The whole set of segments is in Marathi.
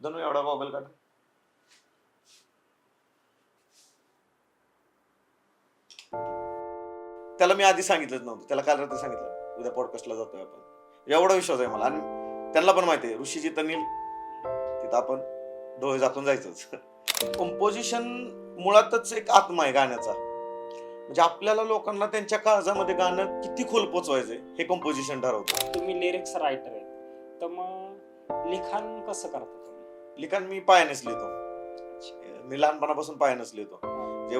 धनू एवढा गॉगल काढ. त्याला मी आधी सांगितलंच नव्हतं, त्याला काल रात्री सांगितलं उद्या पॉडकास्टला जातोय आपण. एवढा विश्वास आहे मला, आणि त्यांना पण माहिती आहे ऋषी जिथं नेईल तिथं आपण डोळे झाकून जायचंच. कंपोजिशन मुळातच एक आत्मा आहे गाण्याचा. म्हणजे आपल्याला लोकांना त्यांच्या काळजामध्ये गाणं किती खोल पोचवायचंय हे कंपोजिशन ठरवतं. तुम्ही लिरिक्स रायटर आहे, तर मग लिखाण कसं करता तुम्ही? लिखाण मी पायानेच लिहितो. मी लहानपणापासून पायानेच लिहितो. जे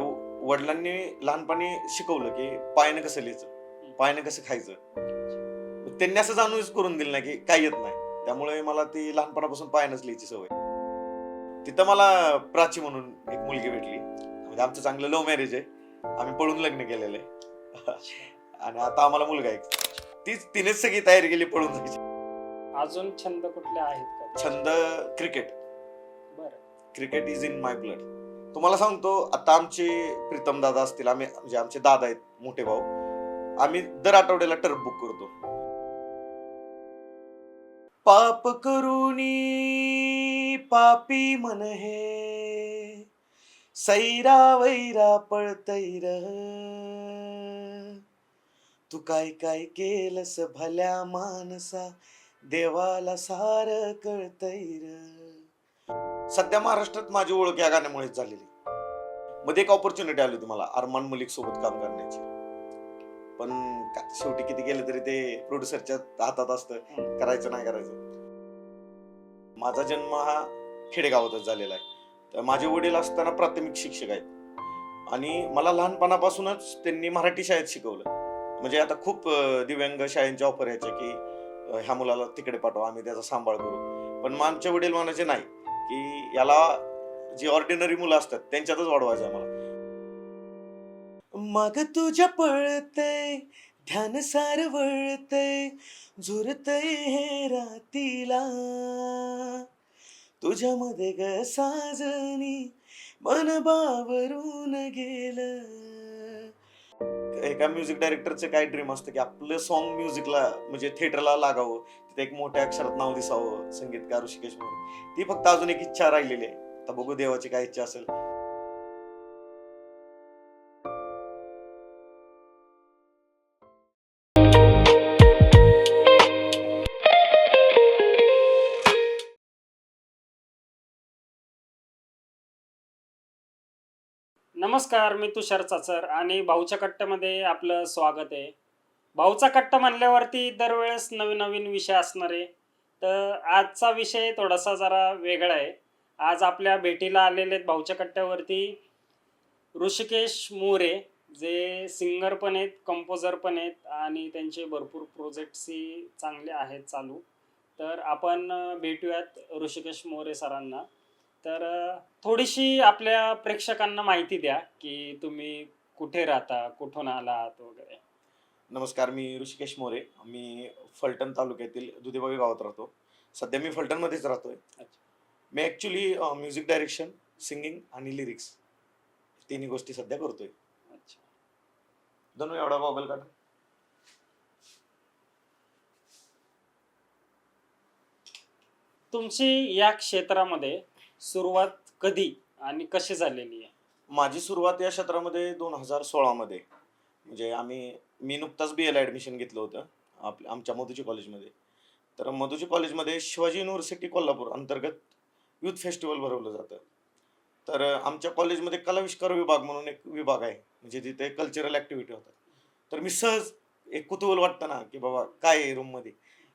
वडिलांनी लहानपणी शिकवलं की पायाने कसं लिहायचं, पायाने कसं खायचं, त्यांनी असं जाणूनच करून दिलं नाही की काय येत नाही. त्यामुळे मला ती लहानपणापासून पायानेच लिहायची सवय. तिथं मला प्राची म्हणून एक मुलगी भेटली. म्हणजे आमचं चांगलं लव्ह मॅरेज आहे, आम्ही पळून लग्न केलेलं आहे. आणि आता आम्हाला मुलगा आहे. तिनेच सगळी तयारी केली पळून जायची. अजून छंद कुठले आहेत का? छंद क्रिकेट. बरं. Cricket is in my blood. तुम्हाला सांगतो, आता आमचे प्रीतम दादा असतील, आम्ही म्हणजे आमचे दादा आहेत मोठे भाऊ, आम्ही दर आठवड्याला टर्फ बुक करतो. पाप करूनी पापी मन हे, सैरा वैरा पळतैर, तू काय काय केलंस भल्या मानसा, देवाला सार कळतैर. सध्या महाराष्ट्रात माझी ओळख या गाण्यामुळेच झालेली. मध्ये एक ऑपॉर्च्युनिटी आली होती मला अरमान मलिक सोबत काम करण्याची, पण शेवटी किती केलं तरी ते प्रोड्युसरच्या हातात असतं, करायचं नाही करायचं. माझा जन्म हा खेडेगावातच झालेला आहे. तर माझे वडील असताना प्राथमिक शिक्षक आहेत, आणि मला लहानपणापासूनच त्यांनी मराठी शाळेत शिकवलं. म्हणजे आता खूप दिव्यांग शाळेंच्या ऑफर यायच्या की ह्या मुलाला तिकडे पाठवा, आम्ही त्याचा सांभाळ करू. पण मग आमचे वडील म्हणायचे नाही, की याला जी ऑर्डिनरी मुलं असतात त्यांच्यातच वाढवायचं मला. मग तुझ्या पळतय ध्यान सार वळतय, झुरतय हे रातीला, तुझ्यामध्ये ग साजनी मन बावरून गेलं. एका म्युझिक डायरेक्टरचं काय ड्रीम असतं की आपलं सॉन्ग म्युझिकला म्हणजे थिएटरला लागावं, तिथे एक मोठ्या अक्षरात नाव दिसावं, संगीतकार ऋषिकेश मोरे. ती फक्त अजून एक इच्छा राहिलेली आहे. आता बघू देवाची काय इच्छा असेल. नमस्कार, मी तुषार चाचर आणि भाऊच्या कट्ट्यामध्ये आपलं स्वागत आहे. भाऊचा कट्टा म्हणल्यावरती दरवेळेस नवीन नवीन विषय असणार आहे. तर आजचा विषय थोडासा जरा वेगळा आहे. आज आपल्या भेटीला आलेले आहेत भाऊच्या कट्ट्यावरती ऋषिकेश मोरे, जे सिंगर पण आहेत, कंपोजर पण आहेत, आणि त्यांचे भरपूर प्रोजेक्ट्सही चांगले आहेत चालू. तर आपण भेटूयात ऋषिकेश मोरे सरांना. तर थोडीशी आपल्या प्रेक्षकांना माहिती द्या की तुम्ही कुठे राहता, कुठून आलात वगैरे. नमस्कार, मी ऋषिकेश मोरे. मी फलटण तालुक्यातील दुधेबावी गावात राहतो. सध्या मी फलटणमध्येच राहतोय. अच्छा. मी ॲक्च्युली म्युझिक डायरेक्शन, सिंगिंग आणि लिरिक्स तिन्ही गोष्टी सध्या करतोय. अच्छा. धनू एवढा गॉगल काढ. तुमची या क्षेत्रामध्ये सुरुवात कधी आणि कशी झालेली आहे? माझी सुरुवात या क्षेत्रामध्ये 2016 मध्ये. म्हणजे मी नुकताच BA ॲडमिशन घेतलं होतं आमच्या मधुची कॉलेजमध्ये. तर मधुची कॉलेजमध्ये शिवाजी युनिव्हर्सिटी कोल्हापूर अंतर्गत युथ फेस्टिवल भरवलं जातं. तर आमच्या कॉलेजमध्ये कलाविष्कार विभाग म्हणून एक विभाग आहे, म्हणजे तिथे कल्चरल ॲक्टिव्हिटी होतात. तर मी सहज एक कुतूहल वाटतं ना की बाबा काय आहे रूममध्ये,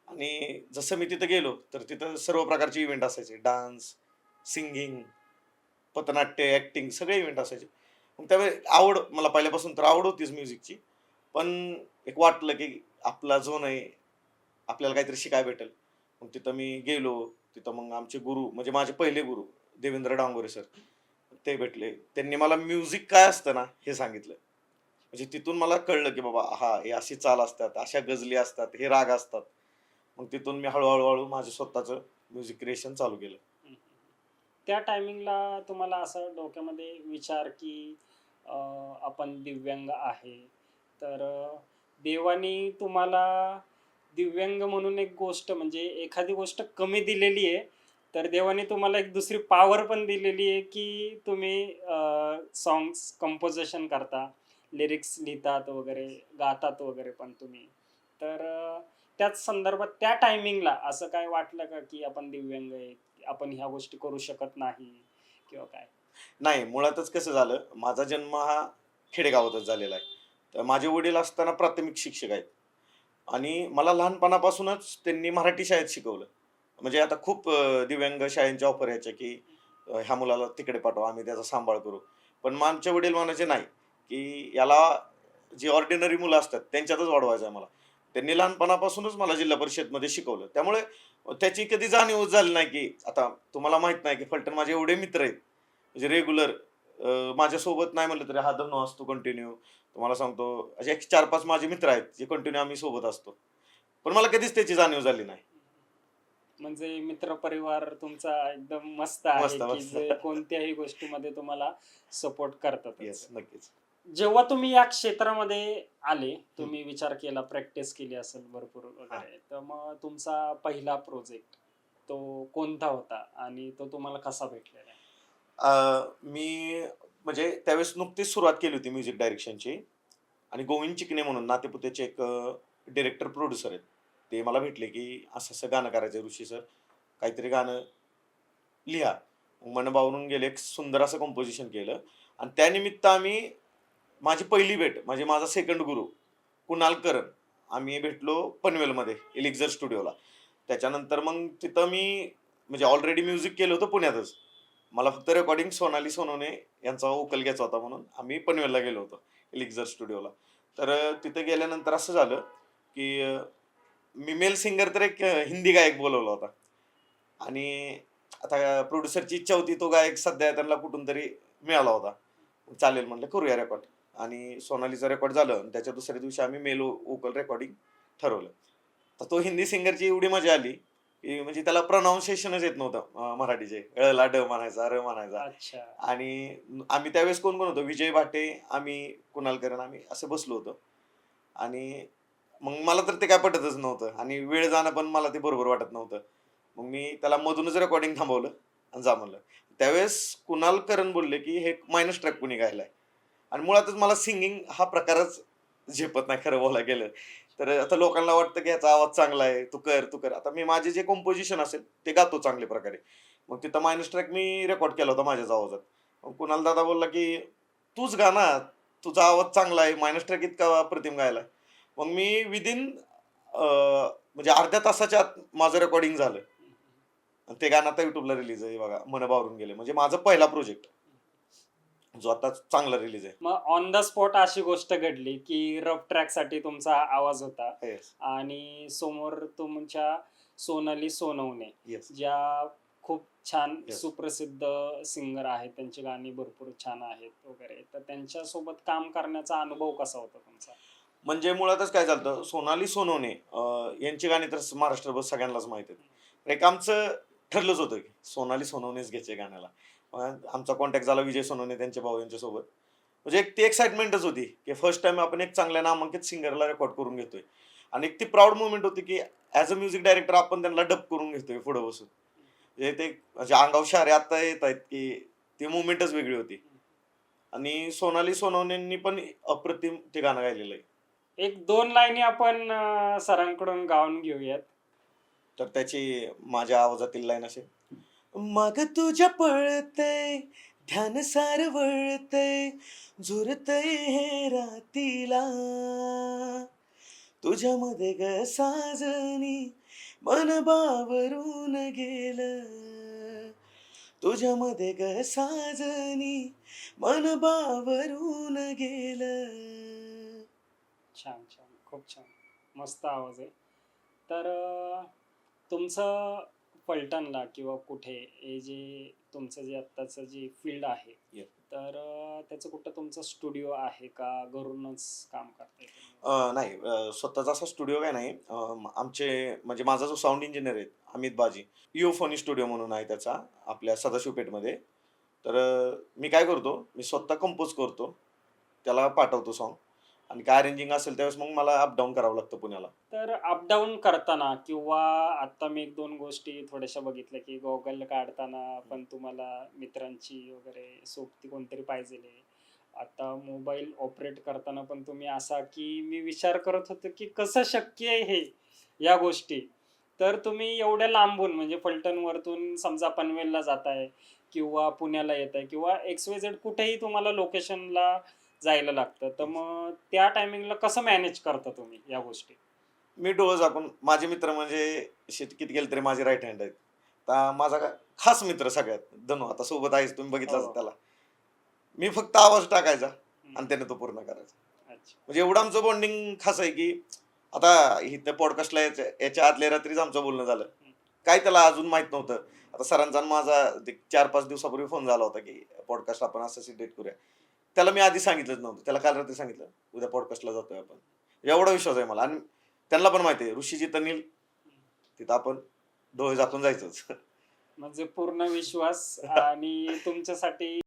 आणि जसं मी तिथं गेलो तर तिथं सर्व प्रकारचे इव्हेंट असायचे, डान्स, सिंगिंग, पथनाट्य, ॲक्टिंग सगळे इव्हेंट असायचे. मग त्यावेळी आवड, मला पहिल्यापासून तर आवड होतीच म्युझिकची, पण एक वाटलं की आपला झोन आहे, आपल्याला काहीतरी शिकायला भेटेल. मग तिथं मी गेलो. तिथं मग आमचे गुरु, म्हणजे माझे पहिले गुरु देवेंद्र डांगोरे सर, ते भेटले. त्यांनी मला म्युझिक काय असतं ना हे सांगितलं. म्हणजे तिथून मला कळलं की बाबा हा हे अशी चाल असतात, अशा गजली असतात, हे राग असतात. मग तिथून मी हळूहळू माझं स्वतःचं म्युझिक क्रिएशन चालू केलं. त्या टायमिंगला तुम्हाला असं डोक्यामध्ये विचार की आपण दिव्यांग आहे, तर देवानी तुम्हाला दिव्यांग म्हणून एक गोष्ट, म्हणजे एखादी गोष्ट कमी दिलेली आहे, तर देवाने तुम्हाला एक दुसरी पॉवर पण दिलेली आहे, की तुम्ही सॉन्ग्स कंपोजिशन करता, लिरिक्स लिहितात वगैरे, गातात वगैरे पण तुम्ही. तर त्याच संदर्भात त्या टायमिंगला असं काय वाटलं का, की आपण दिव्यांग आहे, आपण ह्या गोष्टी करू शकत नाही किंवा काय? नाही, मुळातच कसं झालं, माझा जन्म हा खेडेगावातच झालेला आहे. तर माझे वडील असताना प्राथमिक शिक्षक आहेत आणि मला लहानपणापासूनच त्यांनी मराठी शाळेत शिकवलं. म्हणजे आता खूप दिव्यांग शाळेंच्या ऑफर यायच्या, की ह्या मुलाला तिकडे पाठवा, आम्ही त्याचा सांभाळ करू. पण मग आमचे वडील म्हणायचे, "नाही, की याला जी ऑर्डिनरी मुलं असतात त्यांच्यातच वाढवायचं आहे मला." त्यांनी लहानपणापासूनच मला जिल्हा परिषदमध्ये शिकवलं. त्यामुळे त्याची कधी जाणीवच झाली नाही, की आता तुम्हाला माहीत नाही, की फलटण माझे एवढे मित्र आहेत, म्हणजे रेग्युलर माझ्यासोबत नाही म्हटलं तरी हा धनु असतो कंटिन्यू. तुम्हाला सांगतो असे एक 4-5 माझे मित्र आहेत, जे कंटिन्यू आम्ही सोबत असतो. पण मला कधीच त्याची जाणीव झाली नाही. म्हणजे मित्रपरिवार तुमचा एकदम मस्त आहे, मस्त, की मस्त. जे कोणत्याही गोष्टीमध्ये तुम्हाला सपोर्ट करतातच. येस, नक्कीच. जेव्हा तुम्ही या क्षेत्रामध्ये आले, हं. तुम्ही विचार केला, प्रॅक्टिस केली असेल भरपूर हां. वगैरे, तर मग तुमचा पहिला प्रोजेक्ट तो कोणता होता आणि तो तुम्हाला कसा भेटलेला आहे? मी म्हणजे त्यावेळेस नुकतीच सुरुवात केली होती म्युझिक डायरेक्शनची आणि गोविंद चिकणे म्हणून नातेपुतेचे एक डायरेक्टर प्रोड्युसर आहेत. ते मला भेटले, की असं-असं गाणं करायचं ऋषी सर, काहीतरी गाणं लिहा. मन बावरून गेले, एक सुंदर असं कंपोजिशन केलं आणि त्यानिमित्त आम्ही माझी पहिली भेट म्हणजे माझा सेकंड गुरु कुणाल करन, आम्ही भेटलो पनवेलमध्ये एलिक्झर स्टुडिओला. त्याच्यानंतर मग तिथं मी म्हणजे ऑलरेडी म्युझिक केलं होतं पुण्यातच. मला फक्त रेकॉर्डिंग सोनाली सोनवणे यांचा वोकल घ्यायचा होता म्हणून आम्ही पनवेलला गेलो होतो एलिक्झर स्टुडिओला. तर तिथे गेल्यानंतर असं झालं, की मी मेल सिंगर तर एक हिंदी गायक बोलवला होता आणि आता प्रोड्युसरची इच्छा होती तो गायक सध्या त्यांना कुठून तरी मिळाला होता. चालेल म्हणलं करूया रेकॉर्ड आणि सोनालीचं रेकॉर्ड झालं आणि त्याच्या दुसऱ्या दिवशी आम्ही मेल वोकल रेकॉर्डिंग ठरवलं. तर तो हिंदी सिंगरची एवढी मजा आली, की म्हणजे त्याला प्रोनाउन्सिएशनच येत नव्हतं मराठीचे. ळला ड म्हणायचा, र म्हणायचा अच्छा. आणि आम्ही त्यावेळेस कोण-कोण होतो, विजय भाटे, आम्ही, कुणाल करण आम्ही असं बसलो होतो आणि मग मला तर ते काय पटतच नव्हतं आणि वेळ जाणं पण मला ते बरोबर वाटत नव्हतं. मग मी त्याला मधूनच रेकॉर्डिंग थांबवलं आणि जा म्हणलं. त्यावेळेस कुणाल करण बोलले, की "हे मायनस ट्रॅक कुणी गायलाय?" आणि मुळातच मला सिंगिंग हा प्रकारच झेपत नाही खरं बोलायला गेलं. तर आता लोकांना वाटतं, की ह्याचा आवाज चांगला आहे, तू कर, तू कर. आता मी माझे जे कंपोझिशन असेल ते गातो चांगल्या प्रकारे. मग तिथं मायनस ट्रॅक मी रेकॉर्ड केला होता माझ्याच आवाजात. मग कुणाल दादा बोलला, की "तूच गा ना, तुझा आवाज चांगला आहे, मायनस ट्रॅक इतका अप्रतिम गायलाय." मग मी विदिन म्हणजे अर्ध्या तासाच्या आत माझं रेकॉर्डिंग झालं. आणि ते गाणं आता YouTubeला रिलीज आहे बघा, मन बावरून गेले. म्हणजे माझा पहिला प्रोजेक्ट जो आता चांगला रिलीज आहे. मग ऑन द स्पॉट अशी गोष्ट घडली, की रफ ट्रॅकसाठी तुमचा आवाज होता येस, आणि समोर तुमच्या सोनाली सोनवणे, येस, ज्या खूप छान येस. सुप्रसिद्ध सिंगर आहेत. त्यांची गाणी भरपूर छान आहेत वगैरे. तर त्यांच्यासोबत काम करण्याचा अनुभव कसा होता तुमचा? म्हणजे मुळातच काय झालं सोनाली सोनवणे यांची गाणी तर महाराष्ट्रभर सगळ्यांनाच माहीत आहेत. तर एक आमचं ठरलंच होतं, की सोनाली सोनवणेच घ्यायचे गाण्याला. मग आमचा कॉन्टॅक्ट झाला विजय सोनवणे त्यांचे भाऊ यांच्यासोबत. म्हणजे एक ती एक्साइटमेंटच होती, की फर्स्ट टाईम आपण एक चांगल्या नामांकित सिंगरला रेकॉर्ड करून घेतोय. आणि एक ती प्राउड मोमेंट होती, की ॲज अ म्युझिक डायरेक्टर आपण त्यांना डब करून घेतोय पुढे बसून. म्हणजे ते म्हणजे अंगावर शहारे आता येत आहेत, की ती मोमेंटच वेगळी होती. आणि सोनाली सोनवणेंनी पण अप्रतिम ते गाणं गायलेलं आहे. एक 2 लाईनी आपण सरांकडून गाऊन घेऊयात. तर त्याची माझ्या आवाजातील लाईन अशी, माग तुझ्या पळतय ध्यान सार वळतय झुरतय हे रातीला तुझ्यामध्ये ग साजनी मन बावरून गेलं तुझ्यामध्ये ग साजनी मन बावरून गेलं. छान, छान. खूप छान. मस्त आवाज आहे. तर तुमचं फलटणला किंवा कुठे हे जे तुमचं जे आत्ताचं जे फील्ड आहे, Yeah. तर त्याचं कुठं तुमचं स्टुडिओ आहे का? घरूनच काम करताय तुम्ही? नाही स्वतःचा असा स्टुडिओ काय नाही. आमचे म्हणजे माझा जो साउंड इंजिनिअर आहे अमित बाजी, इओफोनी स्टुडिओ म्हणून आहे त्याचा आपल्या सदाशिव पेठमध्ये. तर मी काय करतो, मी स्वतः कंपोज करतो. त्याला पाठवतो सॉन्ग आणि काय अरेंजिंग असेल त्यावेळेस मग मला अपडाऊन करावं लागतं पुण्याला. तर अपडाऊन करताना किंवा आता मी एक दोन गोष्टी थोड्याशा बघितल्या की गॉगल काढताना पण तुम्हाला मित्रांची वगैरे सोबती कोणतरी पाहिजे. आता मोबाईल ऑपरेट करताना पण तुम्ही असा की मी विचार करत होतो की कसं शक्य आहे हे या गोष्टी. तर तुम्ही एवढ्या लांबून म्हणजे फलटणवरतून समजा पनवेलला जाताय किंवा पुण्याला येताय किंवा XYZ कुठेही तुम्हाला लोकेशनला जायला लागतं. तर मग त्या टायमिंगला कसं मॅनेज करता तुम्ही या गोष्टी? मी डोळं झाकून माझे मित्र म्हणजे किती गेले तरी माझे राईट हँड आहेत. आता माझा खास मित्र सगळ्यात धनु आता सोबत आहेच तुम्ही बघितलाच हो. त्याला. मी फक्त आवाज टाकायचा हं. आणि त्याने तो पूर्ण करायचा. अच्छा. म्हणजे एवढं आमचं बॉन्डिंग खास आहे, की आता इथं पॉडकास्टला याच्या आदल्या रात्रीच आमचं बोलणं झालं. हं. काय त्याला अजून माहित नव्हतं. आता सरांचा आणि माझा ते 4-5 दिवसापूर्वी फोन झाला होता, की पॉडकास्ट आपण असं सिलेक्ट करूया. त्याला मी आधी सांगितलंच नव्हतं. त्याला काल रात्री सांगितलं, "उद्या पॉडकास्टला जातोय आपण." एवढा विश्वास आहे मला आणि त्यांना पण माहिती आहे, ऋषी जिथं नेईल तिथं आपण डोळे झाकून जायचंच. म्हणजे पूर्ण विश्वास आणि तुमच्यासाठी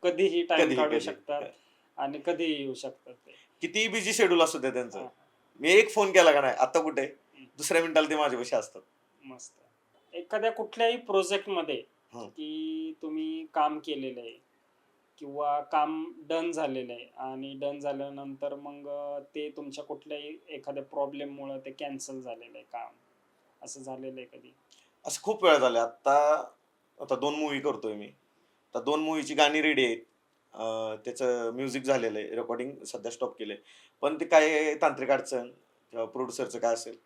कधीही टाइम कधीही, काढू कधीही. शकतात आणि कधीही येऊ शकतात ते. कितीही बिझी शेड्यूल असू दे त्यांचं. हां, मी एक फोन केला का नाही, "आता कुठे आहे?" हं. दुसऱ्या मिनिटाला ते माझ्यापाशी असतात. मस्त. एखाद्या कुठल्याही प्रोजेक्टमध्ये हं. की तुम्ही काम केलेलं आहे किंवा काम डन झालेलं आहे आणि डन झाल्यानंतर मग ते तुमच्या कुठल्याही एखाद्या प्रॉब्लेममुळं ते कॅन्सल झालेलं आहे काम. असं झालेलं आहे कधी? असं खूप वेळा झालं. आता 2 मूव्ही करतोय मी. आता 2 मूव्हीची गाणी रेडी आहेत. त्याचं म्युझिक झालेलं आहे. रेकॉर्डिंग सध्या स्टॉप केलंय. पण ते काय तांत्रिक अडचण किंवा प्रोड्युसरचं काय असेल,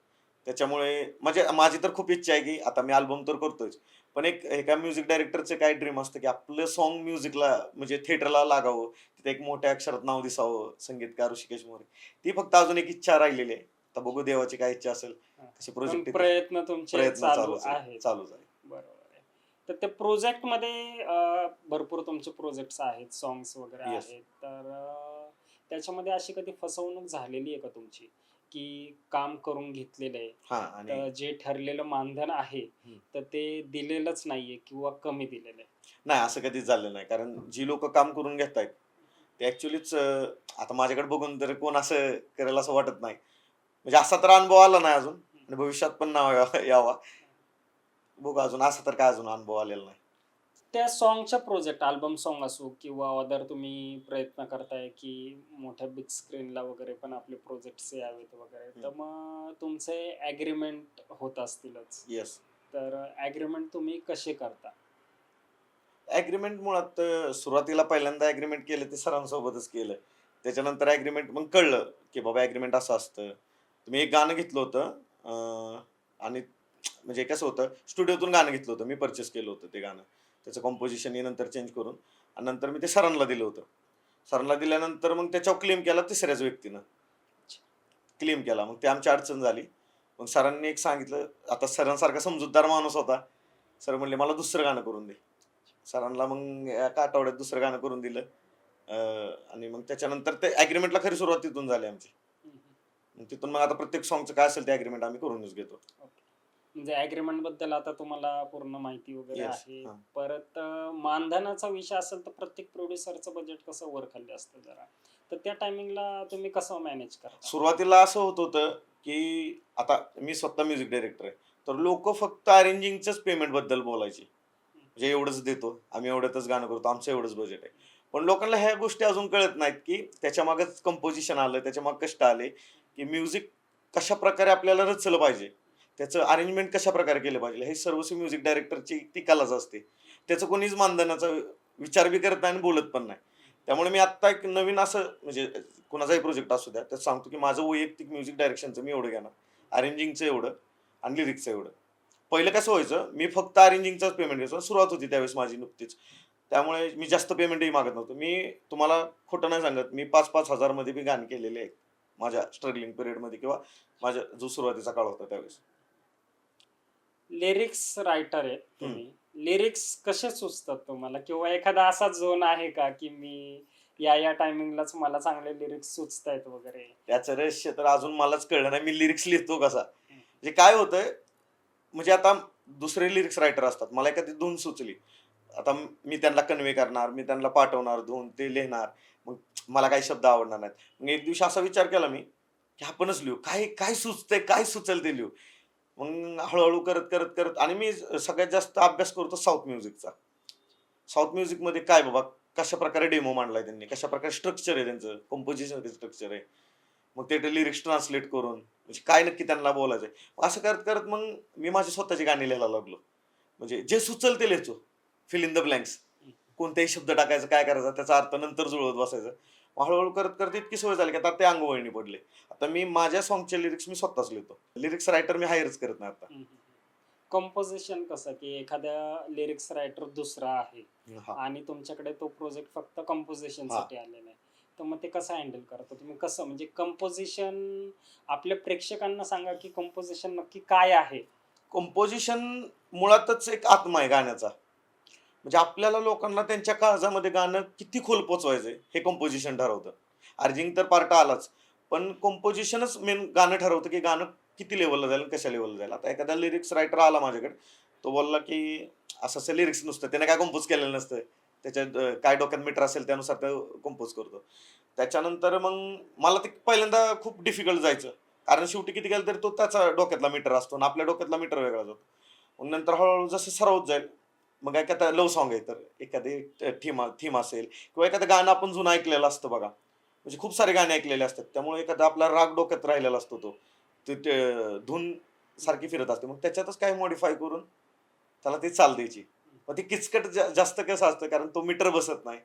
त्याच्यामुळे म्हणजे माझी तर खूप इच्छा आहे, की आता मी अल्बम तर करतोयच. पण एक एका म्युझिक डायरेक्टरचं काय ड्रीम असतं, की आपलं सॉन्ग म्युझिकला म्हणजे थिएटरला लागावं. तिथे एक मोठ्या अक्षरात नाव दिसावं, संगीतकार ऋषिकेश मोरे. ती फक्त अजून एक इच्छा राहिलेली आहे. आता बघू देवाची काय इच्छा असेल, हां. कसे पण प्रोजेक्ट येतील. प्रयत्न तुमचे प्रयत्न चालू चालूच आहे. आहेत. चालूच आहे. बरोबर आहे. तर ते प्रोजेक्टमध्ये भरपूर तुमचे प्रोजेक्ट्स आहेत, सॉन्ग्स वगैरे येस. आहेत. तर त्याच्यामध्ये अशी कधी फसवणूक झालेली आहे का तुमची? की काम करून घेतलेलं आहे, हां आणि तर जे ठरलेलं मानधन आहे, हं. तर ते दिलेलंच नाहीये किंवा कमी दिलेलं आहे? नाही असं कधीच झालं नाही. कारण जी लोकं काम करून घेतायत, ते ॲक्चुअलीच आता माझ्याकडे बघून तर कोण असं करेल असं वाटत नाही. म्हणजे असा तर अनुभव आला नाही अजून आणि भविष्यात पण नाही यावा. बघू अजून असा तर काय अजून अनुभव आलेला नाही. त्या सॉन्गच्या प्रोजेक्ट, अल्बम सॉन्ग असो किंवा अदर तुम्ही प्रयत्न करताय, की मोठ्या बिग स्क्रीनला वगैरे पण आपले प्रोजेक्ट्स यावेत वगैरे. हं. तर मग तुमचे ॲग्रीमेंट होत असतीलच. येस. तर ॲग्रीमेंट तुम्ही कसे करता? ॲग्रीमेंट मुळात सुरुवातीला पहिल्यांदा ॲग्रीमेंट केलं ते सरांसोबतच केलं. त्याच्यानंतर ॲग्रीमेंट मग कळलं, की बाबा ॲग्रीमेंट असं असतं. तर मी एक गाणं घेतलं होतं आणि म्हणजे कसं होतं स्टुडिओतून गाणं घेतलं होतं. मी पर्चेस केलं होतं ते गाणं. त्याचं कंपोझिशन मी नंतर चेंज करून आणि नंतर मी ते सरांना दिलं होतं. सरांना दिल्यानंतर मग त्याच्यावर क्लेम केला तिसऱ्याच व्यक्तीनं. क्लेम केला. मग ते आमची अडचण झाली. मग सरांनी एक सांगितलं, आता सरांसारखा समजूतदार माणूस होता. सर म्हणले, "मला दुसरं गाणं करून दे." सरांना मग एका आठवड्यात दुसरं गाणं करून दिलं. अ, आणि मग त्याच्यानंतर ते ॲग्रीमेंटला खरी सुरुवात तिथून झाली आमची. हं, हं. मग तिथून मग आता प्रत्येक सॉन्गचं काय असेल ते ॲग्रीमेंट आम्ही करूनच घेतो. ओके. म्हणजे ॲग्रीमेंटबद्दल आता तुम्हाला पूर्ण माहिती वगैरे येस. आहे. हां. परत मानधनाचा विषय असेल तर प्रत्येक प्रोड्युसरचं बजेट कसं वर-खाली असतं जरा. तर त्या टायमिंगला तुम्ही कसं मॅनेज करता? सुरुवातीला असं होत होतं, की आता मी स्वतः म्युझिक डायरेक्टर आहे. तर लोकं फक्त अरेंजिंगच्याच पेमेंटबद्दल बोलायची. म्हणजे एवढंच देतो, आम्ही एवढ्यातच गाणं करतो, आमचं एवढंच बजेट आहे. पण लोकांना ह्या गोष्टी अजून कळत नाहीत, की त्याच्यामागच कंपोझिशन आलं, त्याच्यामागे कष्ट आले, की म्युझिक कशाप्रकारे आपल्याला रचलं पाहिजे. त्याचं अरेंजमेंट कशाप्रकारे केलं पाहिजे. हे सर्वस्वी म्युझिक डायरेक्टरची ती कलाच असते. त्याचं कोणीच मानधनाचा विचार बी करत नाही आणि बोलत पण नाही. त्यामुळे मी आत्ता एक नवीन असं म्हणजे कुणाचाही प्रोजेक्ट असू द्या, त्यात सांगतो, की माझं वैयक्तिक म्युझिक डायरेक्शनचं मी एवढं घेणार, अरेंजिंगचं एवढं आणि लिरिक्सचं एवढं. पहिलं कसं व्हायचं, मी फक्त अरेंजिंगचाच पेमेंट घ्यायचो. सुरुवात होती त्यावेळेस माझी नुकतीच. त्यामुळे मी जास्त पेमेंटही मागत नव्हतो. मी तुम्हाला खोटं नाही सांगत, मी 5-5 हजारमध्ये मी गाणी केलेली आहेत. माझ्या स्ट्रगलिंग पिरियडमध्ये किंवा माझ्या जो सुरुवातीचा काळ होता त्यावेळेस. लिरिक्स रायटर आहे हं. तुम्ही. लिरिक्स कसे सुचतात तुम्हाला? किंवा एखादा असा झोन आहे का, की मी या टायमिंगलाच मला चांगले लिरिक्स सुचतायत वगैरे? त्याचं रहस्य तर अजून मलाच कळलं नाही. मी लिरिक्स लिहितो कसा? हं, म्हणजे काय होतंय, म्हणजे आता दुसरे लिरिक्स रायटर असतात. मला एखादी धून सुचली. आता मी त्यांना कन्वे करणार, मी त्यांना पाठवणार धुवून, ते लिहिणार. मग मला काही शब्द आवडणार नाहीत. मग एक दिवशी असा विचार केला मी, की आपणच लिहू. काय काय सुचतंय, काय सुचेल ते लिहू. मग हळू करत आणि मी सगळ्यात जास्त अभ्यास करतो साऊथ म्युझिकचा. साऊथ म्युझिकमध्ये काय बाबा, कशाप्रकारे डेमो मांडलाय त्यांनी, कशाप्रकारे स्ट्रक्चर आहे त्यांचं, कंपोझिशन स्ट्रक्चर आहे. मग ते लिरिक्स ट्रान्सलेट करून म्हणजे काय नक्की त्यांना बोलायचंय. असं करत मग मी माझी स्वतःची गाणी लिहायला लागलो. म्हणजे जे सुचल ते लिहायचो. Fill in the blanks. कोणताही शब्द टाकायचा, काय करायचा, त्याचा अर्थ नंतर जुळवत बसायचं. मग हळूहळू करत इतकी सवय झाली की आता ते अंगवळणी पडले. आता मी माझ्या सॉन्गचे लिरिक्स मी स्वतःच लिहितो. लिरिक्स रायटर मी हायरच करत नाही आता. कंपोजिशन कसं की एखाद्या लिरिक्स रायटर दुसरा आहे हा. आणि तुमच्याकडे तो प्रोजेक्ट फक्त कंपोजिशन साठी आलेला आहे, तर मग ते कसं हँडल करता तुम्ही? कसं म्हणजे कंपोजिशन आपल्या प्रेक्षकांना सांगा की कंपोजिशन नक्की काय आहे. कंपोजिशन मुळातच एक आत्मा आहे गाण्याचा. म्हणजे आपल्याला लोकांना त्यांच्या काळजामध्ये गाणं किती खोल पोचवायचंय हे कंपोजिशन ठरवतं. अर्जिंग तर पार्ट आलाच. पण कंपोजिशनच मेन गाणं ठरवतं, की गाणं किती लेव्हलला जाईल, कशा लेव्हलला जाईल. आता एखादा लिरिक्स रायटर आला माझ्याकडे, तो बोलला, की असं लिरिक्स नुसतं त्याने काय कंपोज केलेलं नसतं. त्याच्यात काय डोक्यात मीटर असेल त्यानुसार तो कंपोज करतो. त्याच्यानंतर मग मला ते पहिल्यांदा खूप डिफिकल्ट जायचं. कारण शेवटी किती केलं तरी तो त्याचा डोक्यातला मीटर असतो आणि आपल्या डोक्यातला मीटर वेगळा जातो. मग नंतर हळूहळू जसं सराव होत जाईल, मग एखादा लव्ह सॉन्ग आहे तर एखादी थीम असेल किंवा एखादं गाणं आपण जुनं ऐकलेलं असतं बघा. म्हणजे खूप सारे गाणे ऐकलेले असतात. त्यामुळे एखादा आपला राग डोक्यात राहिलेला असतो तो. ते धून सारखी फिरत असते. मग त्याच्यातच काही मॉडिफाय करून त्याला ती चाल द्यायची. मग ते किचकट जास्त कसं असतं कारण तो मीटर बसत नाही.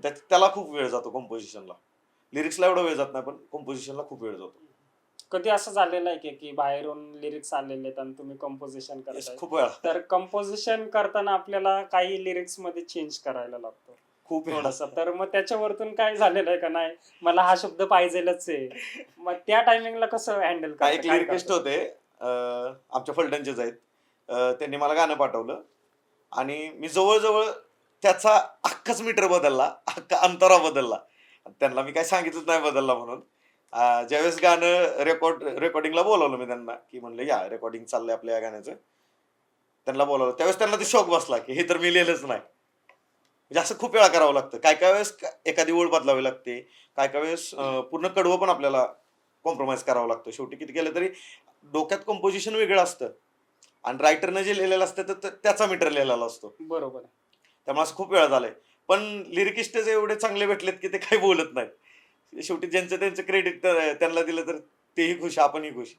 त्याला खूप वेळ जातो कंपोजिशनला. लिरिक्सला एवढा वेळ जात नाही, पण कंपोजिशनला खूप वेळ जातो. कधी असं झालेलं आहे की बाहेरून लिरिक्स आलेले आहेत आणि तुम्ही कंपोजिशन येस, करताय, खूप वेळा. तर कंपोजिशन करताना आपल्याला काही लिरिक्स मध्ये चेंज करायला लागतो खूप वेळा. थोडासा, तर मग त्याच्यावरतून काय झालेलं आहे का नाही मला हा शब्द पाहिजेलच आहे, मग त्या टायमिंगला कसं हँडल हा, करता, एक काय लिरिकिस्ट करता? होते, आमच्या फलटणचेच आहेत. त्यांनी मला गाणं पाठवलं आणि मी जवळ त्याचा अख्खाच मीटर बदलला, अख्खा अंतरा बदलला. त्यांना मी काय सांगितलंच नाही बदलला म्हणून. ज्यावेळेस गाणं रेकॉर्डिंगला बोलावलं मी त्यांना, की म्हणलं या रेकॉर्डिंग चाललंय आपल्या या गाण्याचं. त्यांना बोलावलं त्यावेळेस त्यांना ते शॉक बसला, की हे तर मी लिहिलंच नाही. म्हणजे असं खूप वेळा करावं लागतं. काय वेळेस एखादी ओळ बदलावी लागते. काय वेळेस पूर्ण कडवं पण आपल्याला कॉम्प्रोमाइज करावं लागतं. शेवटी किती केलं तरी डोक्यात कंपोजिशन वेगळं असतं आणि रायटरनं जे लिहिलेलं असतं तर त्याचा मीटर लिहिलेला असतो. बरोबर आहे. त्यामुळे असं खूप वेळा झालंय. पण लिरिकिस्टच एवढे चांगले भेटलेत, की ते काही बोलत नाहीत. शेवटी ज्यांचं त्यांचं क्रेडिट त्यांना दिलं तर तेही खुश, आपणही खुश.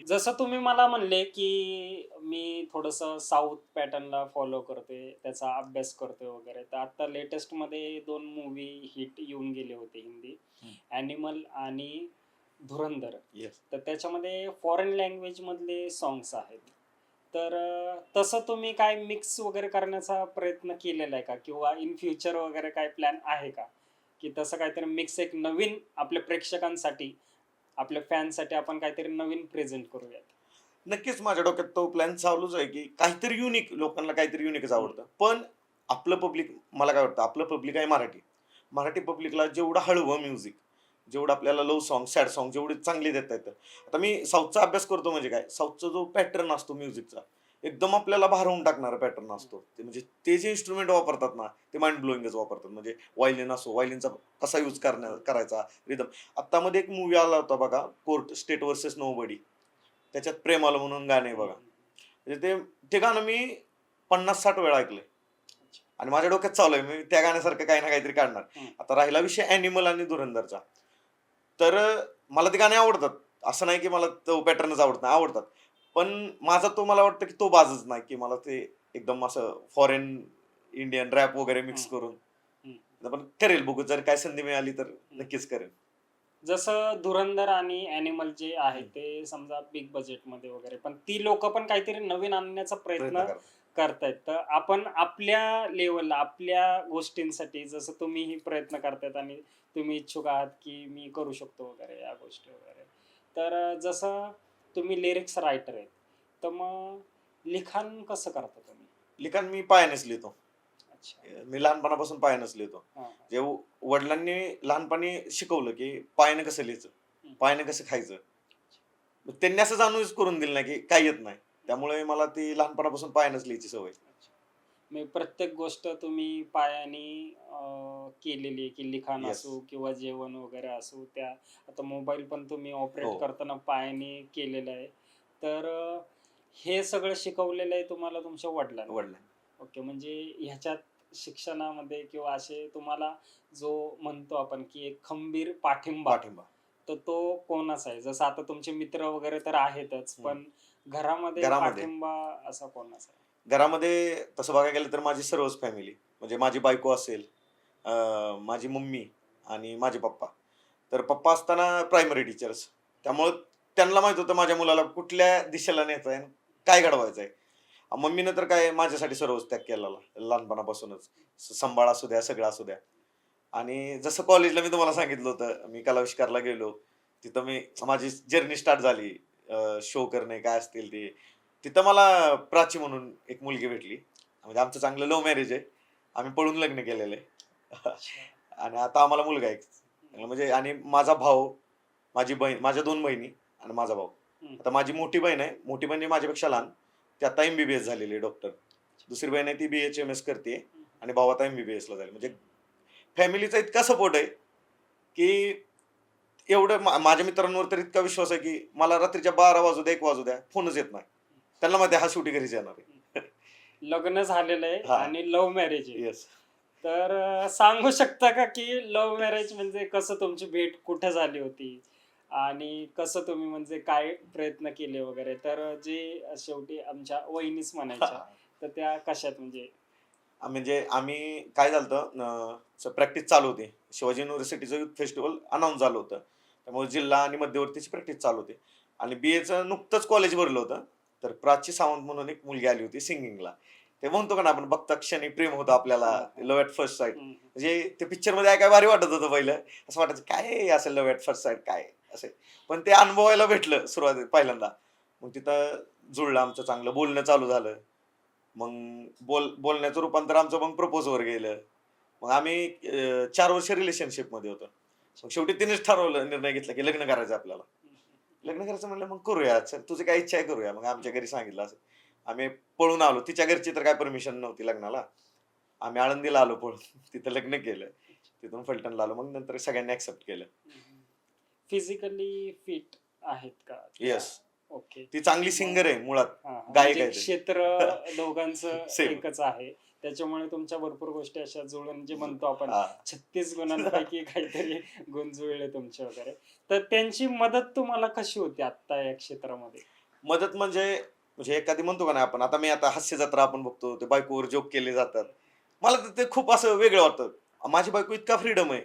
जसं तुम्ही मला म्हणले की मी थोडंसं साऊथ पॅटर्नला फॉलो करते, त्याचा अभ्यास करतोय वगैरे, तर आता लेटेस्ट मध्ये 2 मूवी हिट येऊन गेले होते हिंदी, ॲनिमल आणि धुरंधर. येस. तर त्याच्यामध्ये फॉरेन लँग्वेज मधले सॉंग्स आहेत. तर तसं तुम्ही काय मिक्स वगैरे करण्याचा प्रयत्न केलेला आहे का? किंवा इन फ्युचर वगैरे काय प्लॅन आहे का? की तसं काहीतरी मिक्स एक नवीन आपल्या प्रेक्षकांसाठी, आपल्या फॅन्ससाठी आपण काहीतरी नवीन प्रेझेंट करूयात? नक्कीच माझ्या डोक्यात तो प्लॅन चालूच आहे, की काहीतरी युनिक, लोकांना काहीतरी युनिकच आवडतं. पण आपलं पब्लिक, मला काय वाटतं, आपलं पब्लिक आहे मराठी. मराठी पब्लिकला जेवढं हळवं म्युझिक, जेवढं आपल्याला लव्ह सॉन्ग, सॅड सॉन्ग जेवढे चांगले देता येतं. आता मी साऊथचा अभ्यास करतो म्हणजे काय, साऊथचा जो पॅटर्न असतो म्युझिकचा, एकदम आपल्याला भारावून टाकणारा पॅटर्न असतो. ते म्हणजे ते जे इन्स्ट्रुमेंट वापरतात ना, ते माइंड ब्लोइंगच वापरतात. म्हणजे व्हायलिन असो, व्हायलिनचा कसा यूज करायचा, रिदम. आत्तामध्ये एक मूव्ही आला होता बघा, कोर्ट स्टेट वर्सेस नोबडी. त्याच्यात प्रेम आलं म्हणून गाणं आहे बघा. म्हणजे ते ते गाणं मी 50-60 वेळा ऐकलंय आणि माझ्या डोक्यात चालू आहे, मी त्या गाण्यासारखं काही ना काहीतरी काढणार. आता राहिला विषय ॲनिमल आणि धुरंधरचा, तर मला ते गाणे आवडतात. असं नाही की मला तो पॅटर्नच आवडत नाही, आवडतात. पण माझा तो, मला वाटतं की तो बाजच नाही, की मला ते एकदम असं फॉरेन इंडियन रॅप वगैरे मिक्स करून. पण करेल, बघू, जर काय संधी मिळाली तर नक्कीच करेल. जसं धुरंधर आणि ॲनिमल जे आहे ते समजा बिग बजेटमध्ये वगैरे, पण ती लोक पण काहीतरी नवीन आणण्याचा प्रयत्न प्रयत्न करा. करतायत. तर आपण आपल्या लेवलला, आपल्या गोष्टींसाठी जसं तुम्हीही प्रयत्न करतायत आणि तुम्ही इच्छुक आहात की मी करू शकतो वगैरे या गोष्टी वगैरे. तर जसं तुम्ही लिरिक्स रायटर आहेत, तर मग लिखाण कसं करता तुम्ही? लिखाण मी पायानेच लिहितो. अच्छा. मी लहानपणापासून पायानेच लिहितो. हां. जे वडिलांनी लहानपणी शिकवलं, की पायाने कसं लिहायचं, पायाने कसं खायचं. मग त्यांनी असं जाणूनच करून दिलं नाही, की काही येत नाही. त्यामुळे मला ती लहानपणापासून पायानेच लिहायची सवय. मी प्रत्येक गोष्ट तुम्ही पायाने केलेली आहे, की लिखाण येस. असो किंवा जेवण वगैरे असो. त्या आता मोबाईल पण तुम्ही ऑपरेट हो. करताना पायाने केलेलं आहे. तर हे सगळं शिकवलेलं आहे तुम्हाला तुमच्या वडिलांनी. वडिलांनी. ओके. म्हणजे ह्याच्यात शिक्षणामध्ये किंवा असे तुम्हाला जो म्हणतो आपण, की एक खंबीर पाठिंबा, पाठिंबा. तर तो कोणाचा आहे? जसं आता तुमचे मित्र वगैरे तर आहेतच, हम्म. पण घरामध्ये घरामध्ये पाठिंबा असा कोणाचा आहे? घरामध्ये तसं बघायला गेलं तर माझी सर्वच फॅमिली, म्हणजे माझी बायको असेल, माझी मम्मी आणि माझे पप्पा. तर पप्पा असताना प्रायमरी टीचर्स, त्यामुळं त्यांना माहित होतं माझ्या मुलाला कुठल्या दिशेला न्यायचं आहे, काय घडवायचं आहे. मम्मीनं तर काय माझ्यासाठी सर्वच त्याग केलेला लहानपणापासूनच. सांभाळ असू द्या, सगळं असू द्या. आणि जसं कॉलेजला मी तुम्हाला सांगितलं होतं, मी कलाविष्कारला गेलो. तिथं मी माझी जर्नी स्टार्ट झाली. शो करणे काय असतील ते. तिथं मला प्राची म्हणून एक मुलगी भेटली. म्हणजे आमचं चांगलं लव्ह मॅरेज आहे. आम्ही पळून लग्न केलेलं आहे. अच्छा. आणि आता आम्हाला मुलगा आहे. म्हणजे आणि माझा भाऊ, माझी बहीण, माझ्या 2 बहिणी आणि माझा भाऊ. हम्म. आता माझी मोठी बहीण आहे. मोठी बहीण ही माझ्यापेक्षा लहान. ती आता एम-बी-बी-एस झालेली आहे डॉक्टर. दुसरी बहीण आहे ती बी-एच-एम-एस करते आणि भाऊ आता एम-बी-बी-एसला जाईल. म्हणजे फॅमिलीचा इतका सपोर्ट आहे, की एवढं माझ्या मित्रांवर तर इतका विश्वास आहे, की मला रात्रीच्या 12 वाजू द्या, 1 वाजू द्या, फोनच येत नाही. त्यांना माहिती आहे हा शेवटी घरीच येणार आहे. लग्न झालेलं आहे हां. आणि लव्ह मॅरेज आहे. येस. तर सांगू शकता का, की लव्ह मॅरेज म्हणजे कसं तुमची भेट कुठे झाली होती? आणि कसं तुम्ही म्हणजे काय प्रयत्न केले वगैरे? तर जे शेवटी आमच्या वहिनीच म्हणायच्या, तर त्या कशात म्हणजे? म्हणजे आम्ही काय झालं होतं, प्रॅक्टिस चालू होती. शिवाजी युनिव्हर्सिटीचं युथ फेस्टिव्हल अनाउन्स झालं होतं. त्यामुळे जिल्हा आणि मध्यवर्तीची प्रॅक्टिस चालू होती. आणि बी-एचं नुकतंच कॉलेज भरलं होतं. तर प्राची सावंत म्हणून एक मुलगी आली होती सिंगिंगला. ते म्हणतो का ना आपण बघता क्षणी प्रेम होतं आपल्याला, हां, हां. Love at first sight. हं, हं. म्हणजे ते पिक्चरमध्ये ऐकायला भारी वाटत होतं पहिलं. असं वाटायचं काय आहे असं लव्ह ॲट फर्स्ट साईट काय असे. पण ते अनुभवायला भेटलं सुरुवातीला पहिल्यांदा. मग तिथं जुळलं आमचं चांगलं बोलणं चालू झालं. मग बोलण्याचं रूपांतर आमचं मग प्रपोजवर गेलं. मग आम्ही 4 वर्ष रिलेशनशिपमध्ये होतो. मग शेवटी तिनेच ठरवलं, निर्णय घेतला, की लग्न करायचं आपल्याला. लग्न करायचं म्हणलं मग करूया. चल तुझी काय इच्छा आहे करूया. मग आमच्या घरी सांगितलं असं. आम्ही पळून आलो. तिच्या घरची तर काय परमिशन नव्हती लग्नाला. आम्ही आळंदीला आलो पळून. तिथं लग्न केलं. तिथून फलटणला आलो. मग नंतर सगळ्यांनी ॲक्सेप्ट केलं. फिजिकली फिट आहेत का त्या? येस. ओके. ती चांगली सिंगर आहे मुळात. हां, हां. गायक म्हणजे आहे ती. क्षेत्र दोघांचं सेम. एकच आहे. त्याच्यामुळे तुमच्या भरपूर गोष्टी अशा जुळून जे म्हणतो आपण हां. 36 गुणांपैकी काहीतरी गुण जुळले तुमचे वगैरे. तर त्यांची मदत तुम्हाला कशी होती आत्ता या क्षेत्रामध्ये? मदत म्हणजे एखादी म्हणतो का नाही आपण, आता मी आता हास्य जत्रा आपण बघतो, ते बायकोवर जोक केले जातात. मला तर ते खूप असं वेगळं वाटतं. माझी बायको इतका फ्रीडम आहे,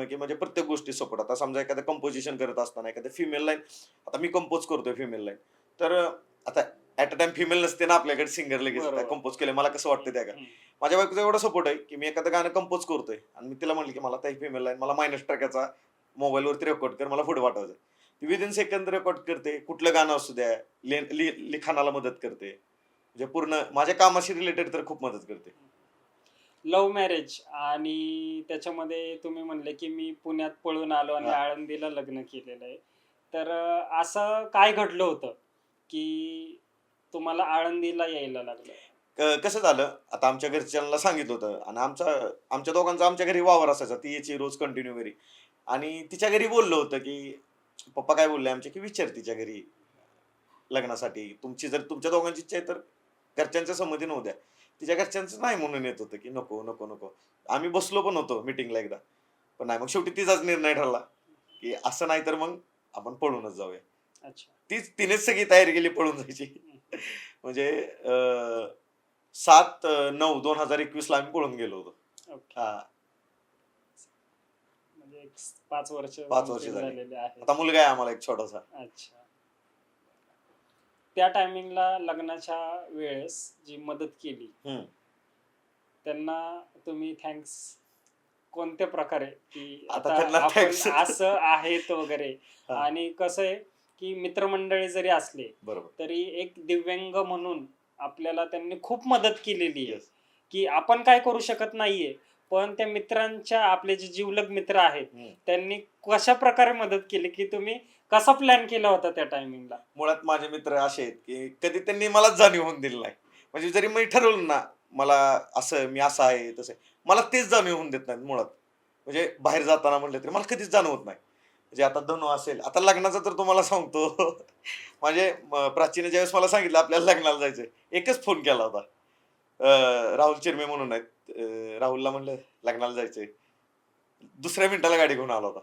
की म्हणजे प्रत्येक गोष्टी सपोर्ट. आता समजा एखादं कंपोजिशन करत असताना एखाद्या फिमेल लाईन, आता मी कंपोज करतोय फिमेल लाईन, तर आता ॲट अ टाईम फिमेल नसते ना आपल्याकडे सिंगर लगेच बरोबर. कंपोज केलं मला कसं वाटतं त्या का. हं, माझ्या बायकोचा एवढा सपोर्ट आहे, की मी एखादं गाणं कंपोज करतोय आणि मी तिला म्हटलं, की मला आता फिमेल लाईन मला मायनस ट्रॅकचा मोबाईलवरती रेकॉर्ड कर, मला पुढे पाठवायचं. ती विदिन सेकंद रेकॉर्ड करते. कुठलं गाणं असू द्या, लिखाणाला मदत करते. म्हणजे पूर्ण माझ्या कामाशी रिलेटेड तर खूप मदत करते. लव्ह मॅरेज आणि त्याच्यामध्ये तुम्ही म्हणले, की मी पुण्यात पळून आलो आणि हां. आळंदीला लग्न केलेलं आहे. तर असं काय घडलं होतं, की तुम्हाला आळंदीला यायला लागलं? कसं झालं, आता आमच्या घरच्यांना सांगितलं होतं आणि आमच्या दोघांचा आमच्या घरी वावर असायचा. ती यायची रोज कंटिन्यू घरी आणि तिच्या घरी बोललं होतं, की पप्पा काय बोलले आमचे, की विचार तिच्या घरी लग्नासाठी. तुमची जर तुमच्या दोघांची इच्छा आहे तर घरच्यांच्या संमतीनं होऊ द्या. तिच्या घरच्यांचं नाही म्हणून येत होतं, की नको, नको, नको. आम्ही बसलो पण होतो मीटिंगला एकदा. पण नाही, मग शेवटी तिचाच निर्णय ठरला, की असं नाही तर मग आपण पळूनच जाऊया. अच्छा. तिनेच सगळी तयारी केली पळून जायची. हं. म्हणजे 7/9/2021 ला आम्ही पळून गेलो होतो. ओके. हां, म्हणजे एक 5 वर्ष 5 वर्ष कंप्लीट झाली. झालेले आहेत. आता मुलगा आहे आम्हाला एक छोटासा. अच्छा. त्या टायमिंगला लग्नाच्या वेळेस जी मदत केली, हं. त्यांना तुम्ही थँक्स कोणत्या प्रकारे, की आता आता त्यांना आपण थँक्स. असं आहेत वगैरे. हां, आणि कसं आहे, की मित्रमंडळी जरी असले, बरोबर. तरी एक दिव्यांग म्हणून आपल्याला त्यांनी खूप मदत केलेली आहे, येस. की आपण काय करू शकत नाहीये. पण त्या मित्रांच्या आपले जे जिवलग मित्र आहेत, हं. त्यांनी कशाप्रकारे मदत केली, की तुम्ही कसा प्लॅन केला होता त्या टायमिंगला? मुळात माझे मित्र असे आहेत, की कधी त्यांनी मलाच जाणीव होऊन दिली नाही. म्हणजे जरी मी ठरवलं ना, मला असं मी असं आहे तसं आहे. मला तेच जाणीव होऊन देत नाहीत मुळात. म्हणजे बाहेर जाताना म्हटलं तरी मला कधीच जाणवत नाही. म्हणजे आता धनु असेल, आता लग्नाचं तर तुम्हाला सांगतो म्हणजे प्राचीने ज्यावेळेस मला सांगितलं आपल्याला लग्नाला जायचंय, एकच फोन केला होता. राहुल चिरमे म्हणून आहेत. राहुलला म्हणलं लग्नाला जायचंय. दुसऱ्या मिनिटाला गाडी घेऊन आला होता.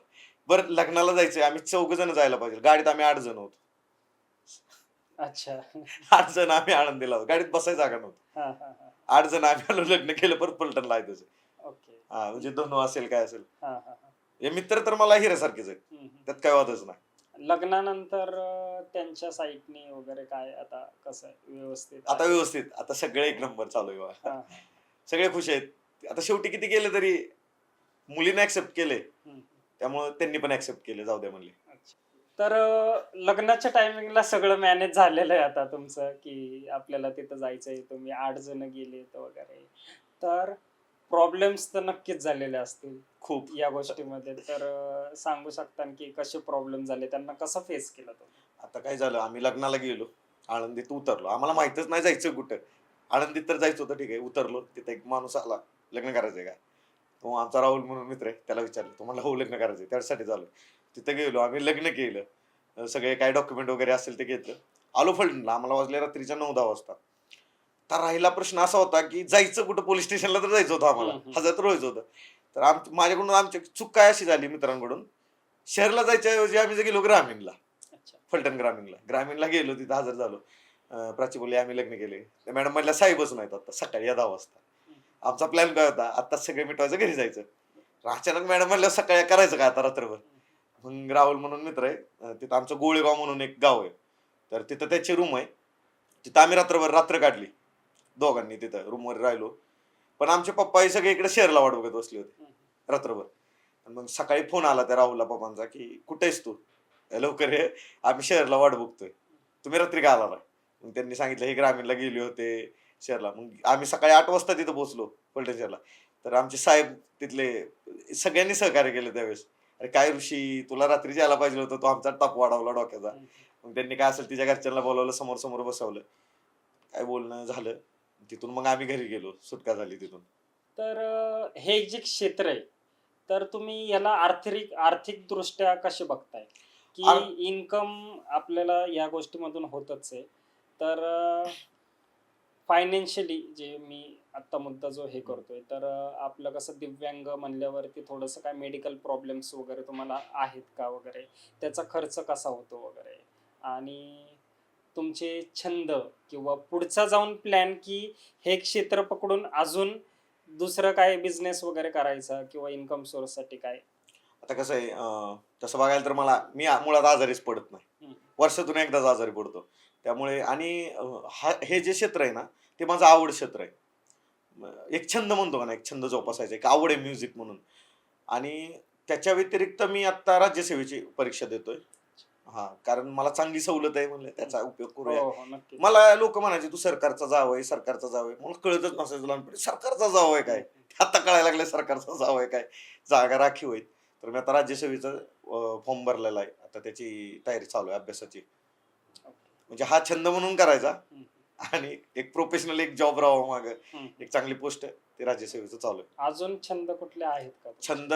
बरं लग्नाला जायचंय, आम्ही 4 जण जायला पाहिजे. गाडीत आम्ही 8 जण होतो. अच्छा. 8 जण आम्ही आळंदीला होतो. गाडीत बसायची जागा नव्हती. हां, हां, हां. 8 जण आम्ही आलो, लग्न केलं, परत पलटणला आहे त्याचं. ओके. हां, म्हणजे धनु असेल, काय असेल. हां, हां, हां. हे मित्र तर मला हिऱ्यासारखेच आहेत. हं, हं. त्यात काही वादच नाही. लग्नानंतर त्यांच्या साईडने वगैरे काय आता कसं आहे? व्यवस्थित आता आहे? व्यवस्थित. आता सगळे एक नंबर चालू आहे बघा. हां, हां. सगळे खुश आहेत. आता शेवटी किती केलं तरी मुलीने ॲक्सेप्ट केले. हं. त्यामुळे त्यांनी पण ॲक्सेप्ट केले. जाऊ द्या म्हणले. अच्छा. तर लग्नाच्या टायमिंगला सगळं मॅनेज झालेलं आहे आता तुमचं, की आपल्याला तिथं जायचंय, तुम्ही 8 जण गेलेत वगैरे. तर प्रॉब्लेम्स तर नक्कीच झालेले असतील खूप. या गोष्टीमध्ये. तर सांगू शकता की कसे प्रॉब्लेम झाले? त्यांना कसं फेस केलं तुम्ही? आता काय झालं, आम्ही लग्नाला गेलो. आळंदीत उतरलो. आम्हाला माहीतच नाही जायचं कुठं. आळंदीत तर जायचं होतं, ठीक आहे. उतरलो. तिथं एक माणूस आला, "लग्न करायचंय का?" तो आमचा राहुल म्हणून मित्र आहे. त्याला विचारलं. तो म्हणला, "हो, लग्न करायचंय." त्याच्यासाठीच आलोय. तिथं गेलो. आम्ही लग्न केलं. सगळे काय डॉक्युमेंट वगैरे असेल ते घेतलं. आलो फलटणला. आम्हाला वाजले रात्रीच्या 9-10 वाजता. तर राहिला प्रश्न असा होता, की जायचं कुठं? पोलीस स्टेशनला तर जायचं होतं आम्हाला. हं, हं. हजर तर व्हायचं होतं. तर माझ्याकडून आमची चूक काय अशी झाली मित्रांकडून, शहराला जायच्या ऐवजी आम्ही गेलो ग्रामीणला. अच्छा. फलटण ग्रामीणला. ग्रामीणला गेलो, तिथं हजर झालो. प्राची बोलली, "आम्ही लग्न केले." त्या मॅडम म्हणल्या, "साहेबच नाहीत आता, सकाळी या 10 वाजता." हं. आमचा प्लॅन काय होता, आत्ताच सगळे मिटवायचं, घरी जायचं. अचानक मॅडम म्हणल्या, "सकाळी करायचं का आता रात्रभर?" मग राहुल म्हणून मित्र आहे, तिथं आमचं गोळेगाव म्हणून एक गाव आहे. तर तिथं त्याची रूम आहे. तिथं आम्ही रात्र काढली. दोघांनी तिथं रूमवर राहिलो. पण आमचे पप्पा हे सगळे इकडे शहराला वाट बघत बसले होते हं. रात्रभर. आणि मग सकाळी फोन आला त्या राहुलला पप्पांचा, की "कुठे आहेस तू? लवकर ये, आम्ही शहराला वाट बघतोय. तुम्ही रात्री का आला नाही?" मग त्यांनी सांगितलं, "हे ग्रामीणला गेले होते शहराला." मग आम्ही सकाळी 8 वाजता तिथं पोहोचलो फलटण शहराला. तर आमचे साहेब तिथले सगळ्यांनी सहकार्य केलं त्यावेळेस. "अरे काय ऋषी, तुला रात्रीच यायला पाहिजे होतं. तू आमचा ताप वाढवला डोक्याचा." हं. मग त्यांनी काय असेल तिच्या घरच्यांना बोलावलं, समोर बसवलं. काय बोलणं झालं. तिथून मग आम्ही घरी गेलो. सुटका झाली तिथून. तर हे जे क्षेत्र आहे, तर तुम्ही याला आर्थिकदृष्ट्या कसे बघताय? की आर इन्कम आपल्याला या गोष्टीमधून होतच आहे. तर फायनान्शियली जे मी आत्ता मुद्दा जो हे करतोय, तर आपलं कसं दिव्यांग म्हणल्यावरती थोडंसं काय मेडिकल प्रॉब्लेम्स वगैरे तुम्हाला आहेत का वगैरे? त्याचा खर्च कसा होतो वगैरे? आणि तुमचे छंद किंवा पुढचा जाऊन प्लॅन, की हे क्षेत्र पकडून अजून दुसरं काय बिझनेस वगैरे करायचा किंवा इन्कम सोर्ससाठी काय? आता कसं आहे, तसं बघायला तर मी मुळात आजारीच पडत नाही. हं. वर्षातून एकदाच आजारी पडतो. त्यामुळे आणि हे जे क्षेत्र आहे ना, ते माझं आवड क्षेत्र आहे. एक छंद म्हणतो का ना, एक छंद जोपासायचा, एक आवड आहे म्युझिक म्हणून. आणि त्याच्या व्यतिरिक्त मी आत्ता राज्यसेवेची परीक्षा देतोय. हां, कारण मला चांगली सवलत आहे म्हणलं हं. त्याचा उपयोग हो, करूया. हो. नक्कीच. मला लोकं म्हणायचे, "तू सरकारचा जावई, सरकारचा जावई." मला कळतच नसायचं लहानपणी. सरकारचा जावई हं, काय? हं. आता कळायला लागलं सरकारचा जावई काय? जागा राखीव आहेत. तर मी आता राज्यसेवेचा फॉर्म भरलेला आहे. आता त्याची तयारी चालू आहे अभ्यासाची. ओके. म्हणजे हा छंद म्हणून करायचा हं, आणि एक प्रोफेशनल एक जॉब राहावा मागं. हं. एक चांगली पोस्ट ते राज्यसेवेचं चालू आहे. अजून छंद कुठले आहेत का तुमचे? छंद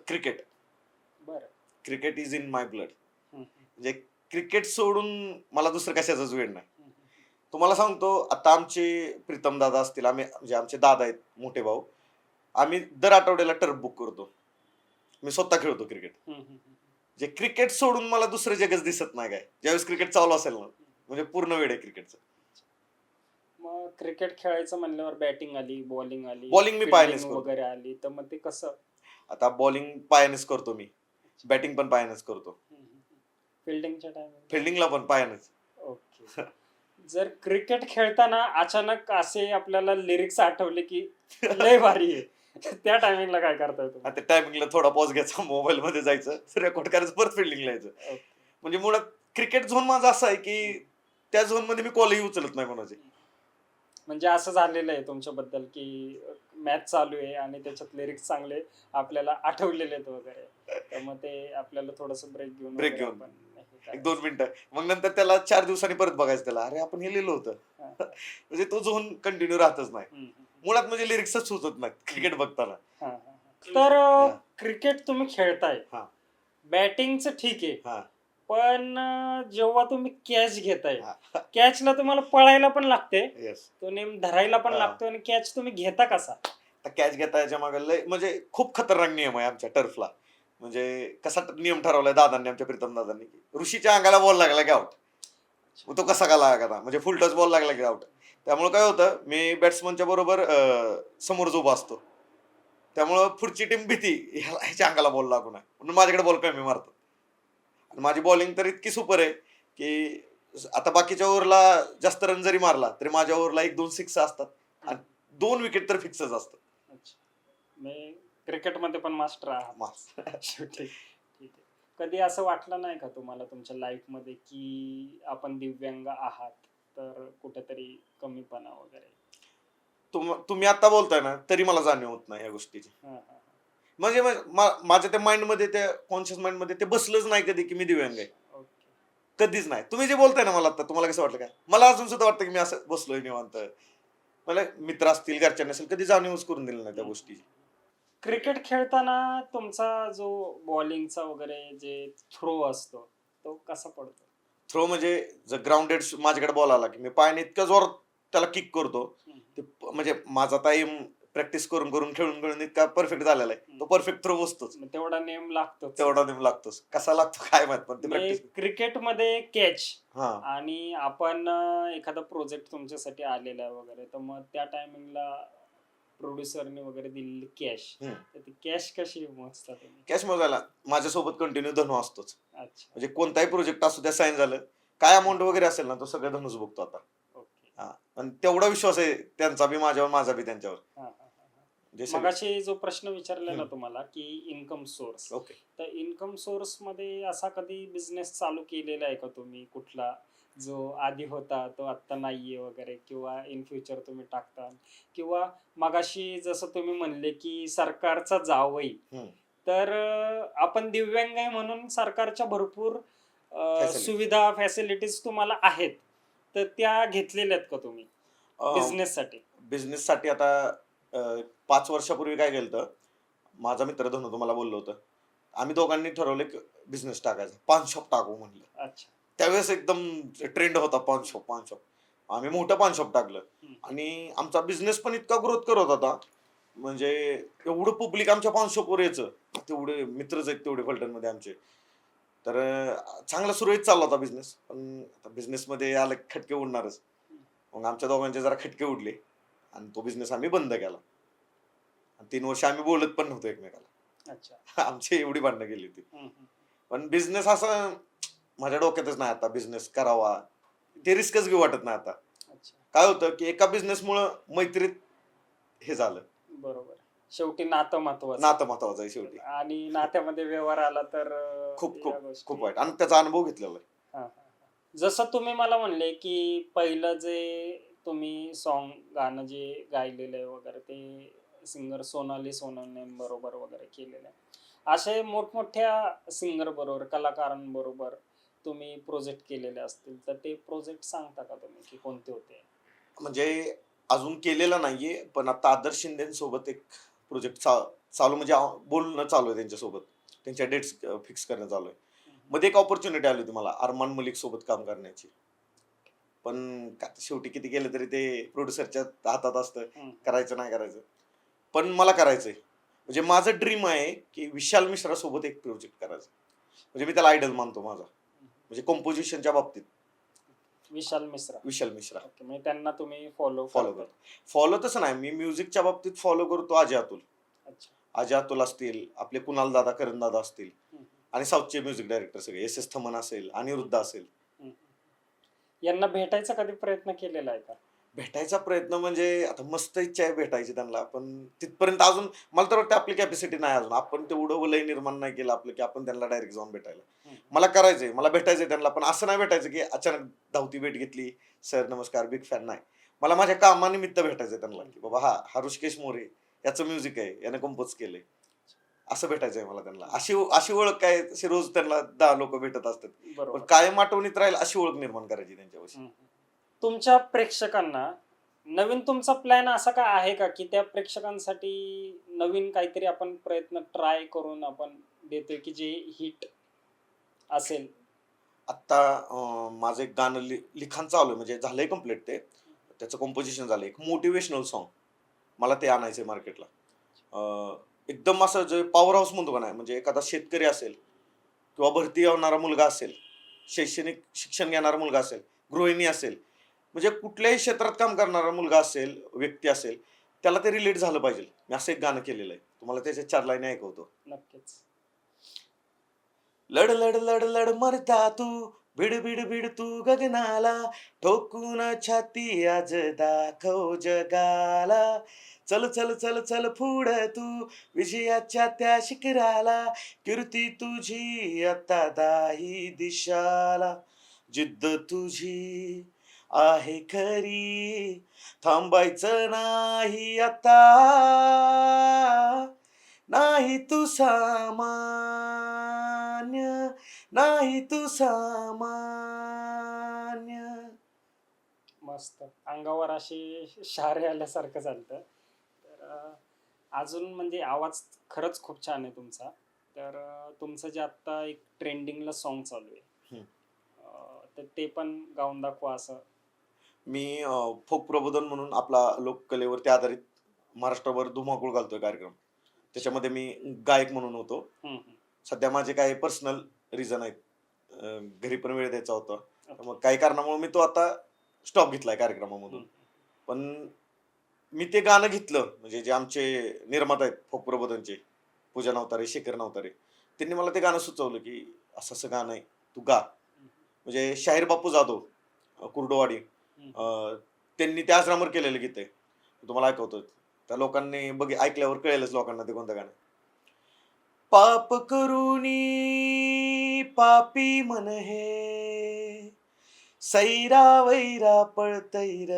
क्रिकेट. बरं. Cricket is in my blood. हं, हं. म्हणजे क्रिकेट सोडून मला दुसरं कशाचाच वेड नाही. हं, हं. तुम्हाला सांगतो, आता आमचे प्रीतम दादा असतील, आम्ही म्हणजे आमचे दादा आहेत, मोठे भाऊ. आम्ही दर आठवड्याला टर्फ बुक करतो. मी स्वतः खेळतो क्रिकेट. हं, हं, हं. जे क्रिकेट सोडून मला दुसरं जगच दिसत नाही काय. ज्यावेळेस क्रिकेट चालू असेल ना, म्हणजे पूर्ण वेळ आहे क्रिकेटचं. मग क्रिकेट खेळायचं म्हणल्यावर बॅटिंग आली, बॉलिंग आली, बॉलिंग मी पायानेच फील्डिंग करतो. वगैरे आली, तर मग ते कसं? आता बॉलिंग पायानेच करतो मी. बॅटिंग पण पायानेच करतो. फील्डिंगच्या टायमिंग? फिल्डिंगला पण पायानेच. ओके. जर क्रिकेट खेळताना अचानक असे आपल्याला लिरिक्स आठवले, की लय भारी आहे. त्या टायमिंगला काय करताय तुम्ही? आता टायमिंगला थोडा पॉज घ्यायचा, मोबाईलमध्ये जायचं, रेकॉर्ड करायचं, परत फिल्डिंगला यायचं. ओके. म्हणजे मुळात क्रिकेट झोन माझा असा आहे, की त्या झोनमध्ये मी कॉलही उचलत नाही कोणाचे. म्हणजे असं झालेलं आहे तुमच्याबद्दल, की मॅच चालू आहे आणि त्याच्यात लिरिक्स चांगले आपल्याला आठवलेले आहेत वगैरे. तर मग ते आपल्याला थोडंसं ब्रेक घेऊन ब्रेक वगैरे घेऊन. आपण हे एक करायचं. 2 मिनिटं. मग नंतर त्याला 4 दिवसांनी परत बघायचं त्याला. अरे आपण हे लिहिलं होतं. हां. म्हणजे तो झोन कंटिन्यू राहतच नाही. हं, हं, हं. मुळात म्हणजे लिरिक्सच सुचत नाहीत क्रिकेट बघताना. हा, हा, हा. तर हा. क्रिकेट तुम्ही खेळताय, हा. बॅटिंगचं ठीक आहे, हा. पण जेव्हा तुम्ही कॅच घेताय, हा. कॅचला तुम्हाला पळायला पण लागते, येस. तो नेम धरायला पण हा. लागतो, आणि कॅच तुम्ही घेता कसा? कॅच घेता याच्या मागे लय म्हणजे खूप खतरनाक नियम आहे आमच्या टर्फला. म्हणजे कसा नियम ठरवलाय दादांनी, आमच्या प्रीतम दादांनी, की ऋषीच्या अंगाला बॉल लागला की आउट. मग तो कसा का लागा, म्हणजे फुल टच बॉल लागला की आउट. त्यामुळे काय होतं, मी बॅट्समनच्या बरोबर समोर उभा असतो. त्यामुळं पुढची टीम भीती ह्याच्या अंगाला बॉल लागू नये म्हणून माझ्याकडे बॉल कमी मारतात. आणि माझी बॉलिंग तर इतकी सुपर आहे की आता बाकीच्या ओव्हरला जास्त रन जरी मारला तरी माझ्या ओव्हरला 1-2 सिक्स असतात आणि 2 विकेट तर फिक्सच असतात. अच्छा, मी क्रिकेटमध्ये पण मास्टर आहात. मास. शेवटी ठीक आहे. कधी असं वाटलं नाही का तुम्हाला तुमच्या लाईफमध्ये की आपण दिव्यांग आहात, तर कुठेतरी कमीपणा वगैरे? तुम्ही आता बोलताय ना तरी मला जाणीव होत नाही या गोष्टीची. हा, हा, म्हणजे माझ्या त्या माइंडमध्ये, त्या कॉन्शियस माइंडमध्ये ते बसलंच नाही कधी की मी दिव्यांग आहे. हा. ओके. कधीच नाही. तुम्ही जे बोलताय ना मला आता, तुम्हाला कसं वाटलं काय? मला अजून सुद्धा वाटतं की मी असं बसलोय निवांत. मला मित्र असतील, घरच्यांना असेल, कधी जाणीवच करून दिली नाही त्या गोष्टीची. क्रिकेट खेळताना तुमचा जो बॉलिंगचा वगैरे जे थ्रो असतो, तो कसा पडतो? थ्रो म्हणजे जर ग्राउंडेड माझ्याकडे बॉल आला की मी पायाने इतक्या जोरात त्याला किक करतो. ते म्हणजे माझा टाइम प्रॅक्टिस करून करून खेळून खेळून इतका परफेक्ट झालेला आहे, तो परफेक्ट थ्रो बसतोच. मग तेवढा नेम लागतोच. तेवढा नेम लागतोच. कसा लागतो काय माहित, पण ते प्रॅक्टिस. क्रिकेटमध्ये कॅच हा. आणि आपण एखादा प्रोजेक्ट तुमच्यासाठी आलेला आहे वगैरे, तर मग त्या टायमिंगला प्रोड्युसरने वगैरे दिलेली कॅश, तर ती कॅश कशी मोजता तुम्ही? कॅश मोजायला माझ्यासोबत कंटिन्यू धनु असतोच. अच्छा. म्हणजे कोणताही प्रोजेक्ट असू द्या, साईन झालं, काय अमाऊंट वगैरे असेल ना, तो सगळं धनुच बघतो आता. ओके. हा. आणि तेवढा विश्वास आहे त्यांचा बी माझ्यावर, माझा बी त्यांच्यावर. हा, हा, हा, हा. म्हणजे सगळं. मगाशी जो प्रश्न विचारला ना हम्म. तुम्हाला की इन्कम सोर्स, ओके. तर इन्कम सोर्स मध्ये असा कधी बिझनेस चालू केलेला आहे का तुम्ही कुठला, जो आधी होता तो आत्ता नाहीये वगैरे, किंवा इन फ्युचर तुम्ही टाकता? किंवा मगाशी जसं तुम्ही म्हणले की सरकारचा जावई, हम्म. तर आपण दिव्यांग आहे म्हणून सरकारच्या भरपूर Facilities. सुविधा फॅसिलिटीज तुम्हाला आहेत, तर त्या घेतलेल्या आहेत का तुम्ही बिझनेससाठी? बिझनेससाठी आता 5 वर्षापूर्वी काय केलं, माझा मित्र धनु तुम्हाला बोललो होतं, आम्ही दोघांनी ठरवलं की बिझनेस टाकायचा, पान शॉप टाकू म्हणलं. अच्छा. त्यावेळेस एकदम ट्रेंड होता पान शॉप. आम्ही मोठं पान शॉप टाकलं आणि आमचा बिझनेस पण इतका ग्रोथ करत होता, म्हणजे एवढं पब्लिक आमच्या पान शॉपवर यायचं, तेवढे मित्रच आहेत तेवढे फलटणमध्ये आमचे. तर चांगला सुरळीत चालला होता बिझनेस. पण बिझनेसमध्ये आलं की खटके उडणारच. मग आमच्या दोघांचे जरा खटके उडले आणि तो बिझनेस आम्ही बंद केला. 3 वर्ष आम्ही बोलत पण नव्हतो एकमेकाला. अच्छा. आमची एवढी भांडणं गेली होती. पण बिझनेस असं माझ्या डोक्यातच नाही आता बिझनेस करावा, ते रिस्कच घेऊ वाटत नाही आता. अच्छा. काय होतं की एका बिझनेसमुळं मैत्रीत हे झालं. बरोबर. शेवटी नातं महत्वाचं. नातं महत्वाचं आहे शेवटी. आणि नात्यामध्ये व्यवहार आला तर खूप या खूप गोष्टी- खूप वाईट, आणि त्याचा अनुभव घेतलेला आहे. हा, हा, हा. जसं तुम्ही मला म्हणले की पहिलं जे तुम्ही सॉन्ग गाणं जे गायलेलं आहे वगैरे, ते सिंगर सोनाली सोनवणे बरोबर वगैरे केलेलं आहे. असे मोठमोठ्या सिंगर बरोबर, कलाकारांबरोबर तुम्ही प्रोजेक्ट केलेले असतील, तर ते प्रोजेक्ट सांगता का तुम्ही की कोणते होते? म्हणजे अजून केलेला नाहीये, पण आता आदर्श शिंदेसोबत एक प्रोजेक्ट चालू, म्हणजे बोलणं चालू आहे त्यांच्यासोबत. त्यांच्या डेट्स फिक्स करणं चालू आहे. मध्ये एक ऑपॉर्च्युनिटी आली होती मला अरमान मलिक सोबत काम करण्याची, पण शेवटी किती केलं तरी ते प्रोड्युसरच्या हातात असतं, करायचं नाही करायचं. पण मला करायचंय, म्हणजे माझं ड्रीम आहे की विशाल मिश्रा सोबत एक प्रोजेक्ट करायचा. म्हणजे मी त्याला आयडल मानतो माझा, म्हणजे कंपोजिशनच्या बाबतीत. विशाल मिश्रा. विशाल मिश्रा. ओके, म्हणजे त्यांना तुम्ही फॉलो करतो. फॉलो तसं नाही, मी म्युझिकच्या बाबतीत फॉलो करतो अजय अतुल. अच्छा. अजय अतुल असतील, आपले कुणाल दादा, करण दादा असतील, आणि साऊथचे म्युझिक डायरेक्टर सगळे, एस एस थमन असेल, अनिरुद्ध असेल. यांना भेटायचा कधी प्रयत्न केलेला आहे का? भेटायचा प्रयत्न म्हणजे आता मस्त इच्छा आहे भेटायची त्यांना, पण तिथपर्यंत अजून मला तर वाटतं आपली कॅपॅसिटी नाही अजून. आपण तेवढं वलय निर्माण नाही केलं आपलं की आपण त्यांना डायरेक्ट जाऊन भेटायला. मला करायचंय, मला भेटायचंय त्यांना, पण असं नाही भेटायचं की अचानक धावती भेट घेतली, सर नमस्कार, बिग फॅन. नाही, मला माझ्या कामानिमित्त भेटायचंय त्यांना, की बाबा हा ऋषिकेश मोरे, याचं म्युझिक आहे, याने कंपोज केलंय, असं भेटायचंय मला त्यांना. अशी ओळख काय, अशी रोज त्यांना 10 लोक भेटत असतात, पण कायम आठवणीत राहील अशी ओळख निर्माण करायची त्यांच्यापाशी. तुमच्या प्रेक्षकांना नवीन तुमचा प्लॅन असा काय आहे का, की त्या प्रेक्षकांसाठी नवीन काहीतरी आपण प्रयत्न ट्राय करून आपण देतोय, की जे हिट असेल? आत्ता माझं एक गाणं लिखाण चालू आहे, म्हणजे झालंय कंप्लीट ते. त्याचं कंपोजिशन झालंय. एक मोटिव्हेशनल सॉन्ग मला ते आणायचंय मार्केटला. एकदम असं जे पॉवर हाऊस म्हणतो का नाही, म्हणजे एखादा शेतकरी असेल किंवा भरती होणारा मुलगा असेल, शैक्षणिक शिक्षण घेणारा मुलगा असेल, गृहिणी असेल, म्हणजे कुठल्याही क्षेत्रात काम करणारा मुलगा असेल, व्यक्ती असेल, त्याला ते रिलेट झालं पाहिजे. मी असं एक गाणं केलेलं आहे. तुम्हाला त्याच्या 4 लाईनी ऐकवतो. नक्कीच. लढ लढ लढ लढ मरता तू, भिड भिड भिड तू गगनाला, ठोकून छाती आज दाखव जगाला. चल चल चल चल पुढं तू, विजयाच्या त्या शिखराला, कीर्ती तुझी आता दाही दिशाला. जिद्द तुझी आहे खरी, थांबायचं नाही आता. नाही तू सामान्य, नाही तू सामान्य. मस्त. अंगावर अशी शहारे आल्यासारखं झालतं. तर अजून म्हणजे आवाज खरंच खूप छान आहे तुमचा. तर तुमचं जे आत्ता एक ट्रेंडिंगला सॉन्ग चालू आहे, हम्म. तर ते पण गाऊन दाखवा असं. मी फोक प्रबोधन म्हणून आपला लोककलेवरती आधारित महाराष्ट्रभर धुमाकूळ घालतोय कार्यक्रम. त्याच्यामध्ये मी गायक म्हणून होतो. हं, हं. सध्या माझे काही पर्सनल रिझन आहेत. घरी पण वेळ द्यायचा होता. तर ओके. मग काही कारणामुळे मी तो आता स्टॉप घेतलाय कार्यक्रमामधून. हं. पण मी ते गाणं घेतलं, म्हणजे जे आमचे निर्माता आहेत फोक प्रबोधनचे, पूजा नवतारे, शेखर नवतारे, त्यांनी मला ते गाणं सुचवलं, की असं असं गाणं आहे, तू गा. म्हणजे शाहीर बापू जाधव, कुर्डुवाडी, हं. त्यांनी त्या आश्रमावर केलेलं गीत आहे. तुम्हाला ऐकवतो. त्या लोकांनी ऐकल्यावर कळेलच लोकांना ते कोणतं गाणं आहे. पाप करुणी पापी मन हे, सैरा वैरा पळतैर.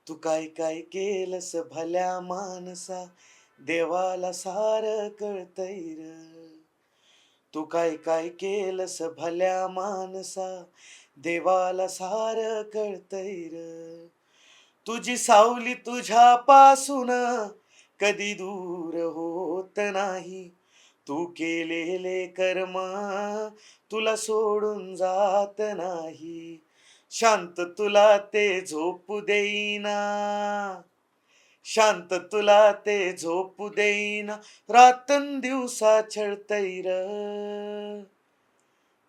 तू काय काय केलंस भल्या मानसा, देवाला सार कळतैर. तू काय काय केलंस भल्या मानसा, देवाला सार कळतैर. तुझी सावली तुझ्यापासून कधी दूर होत नाही. तू केलेले कर्म तुला सोडून जात नाही. शांत तुला ते झोपू देईना, शांत तुला ते झोपू देईना, रात्रंदिवसा छळतैर.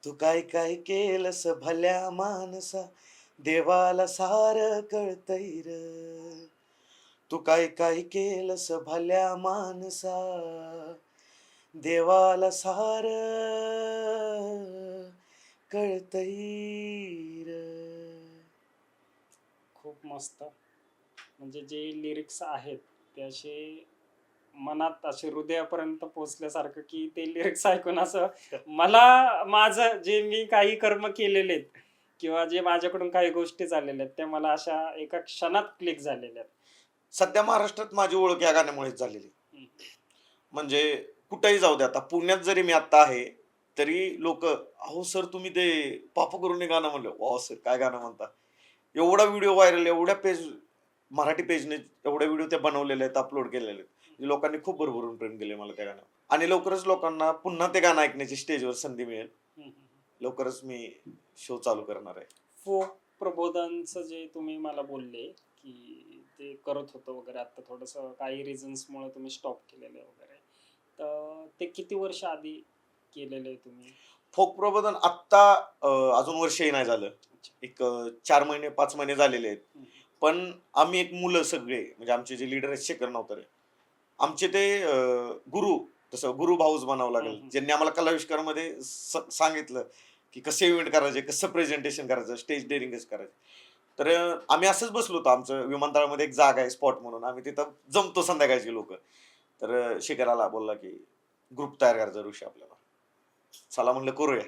तू काय काय केलंस भल्या मानसा, देवाला सार कळतैर. तू काय काय केलंस भल्या मानसा, देवाला सार कळतैर. खूप मस्त. म्हणजे जे लिरिक्स आहेत ते असे मनात असे हृदयापर्यंत पोहोचल्यासारखं, की ते लिरिक्स ऐकून असं मला माझं जे मी काही कर्म केलेले आहेत किंवा जे माझ्याकडून काही गोष्टी झालेल्या आहेत त्या मला अशा एका क्षणात क्लिक झालेल्या आहेत. सध्या महाराष्ट्रात माझी ओळख या गाण्यामुळेच झालेली. हम्म. म्हणजे कुठेही जाऊ दे, आता पुण्यात जरी मी आता आहे, तरी लोक, अहो सर तुम्ही ते पाप करून गाणं म्हणलं, वाह सर काय गाणं म्हणता. एवढा व्हिडिओ व्हायरल, एवढ्या पेज, मराठी पेजने एवढे व्हिडिओ ते बनवलेले आहेत, अपलोड केलेले आहेत. म्हणजे लोकांनी खूप भरभरून प्रेम दिले मला त्या गाण्यावर. आणि लवकरच लोकांना पुन्हा ते गाणं ऐकण्याची स्टेजवर संधी मिळेल. हम्म. लवकरच मी शो चालू करणार आहे. फोक प्रबोधनचं जे तुम्ही मला बोलले की ते करत होतं वगैरे, आता थोडंसं काही रिझन्समुळे तुम्ही स्टॉप केलेलं आहे वगैरे, तर ते किती वर्ष आधी केलेलं आहे तुम्ही? फोक प्रबोधन आत्ता अजून वर्षही नाही झालं. अच्छा. एक 4 महिने 5 महिने झालेले आहेत. हम्म. पण आम्ही एक मुलं सगळे, म्हणजे आमचे जे लीडर आहेत शेखर नवतारे, आमचे ते गुरु, तसं गुरु भाऊच म्हणावं लागेल, हम्म. ज्यांनी आम्हाला कलाविष्कारमध्ये सांगितलं की कसे इव्हेंट करायचे, कसं प्रेझेंटेशन करायचं, स्टेज डेअरिंग कसं करायचं. तर आम्ही असंच बसलो होतो. आमचं विमानतळामध्ये एक जागा आहे स्पॉट म्हणून, आम्ही तिथं जमतो संध्याकाळची लोक. तर शेखराला बोलला की ग्रुप तयार करायचा ऋषी आपल्याला. चला म्हणलं करूया.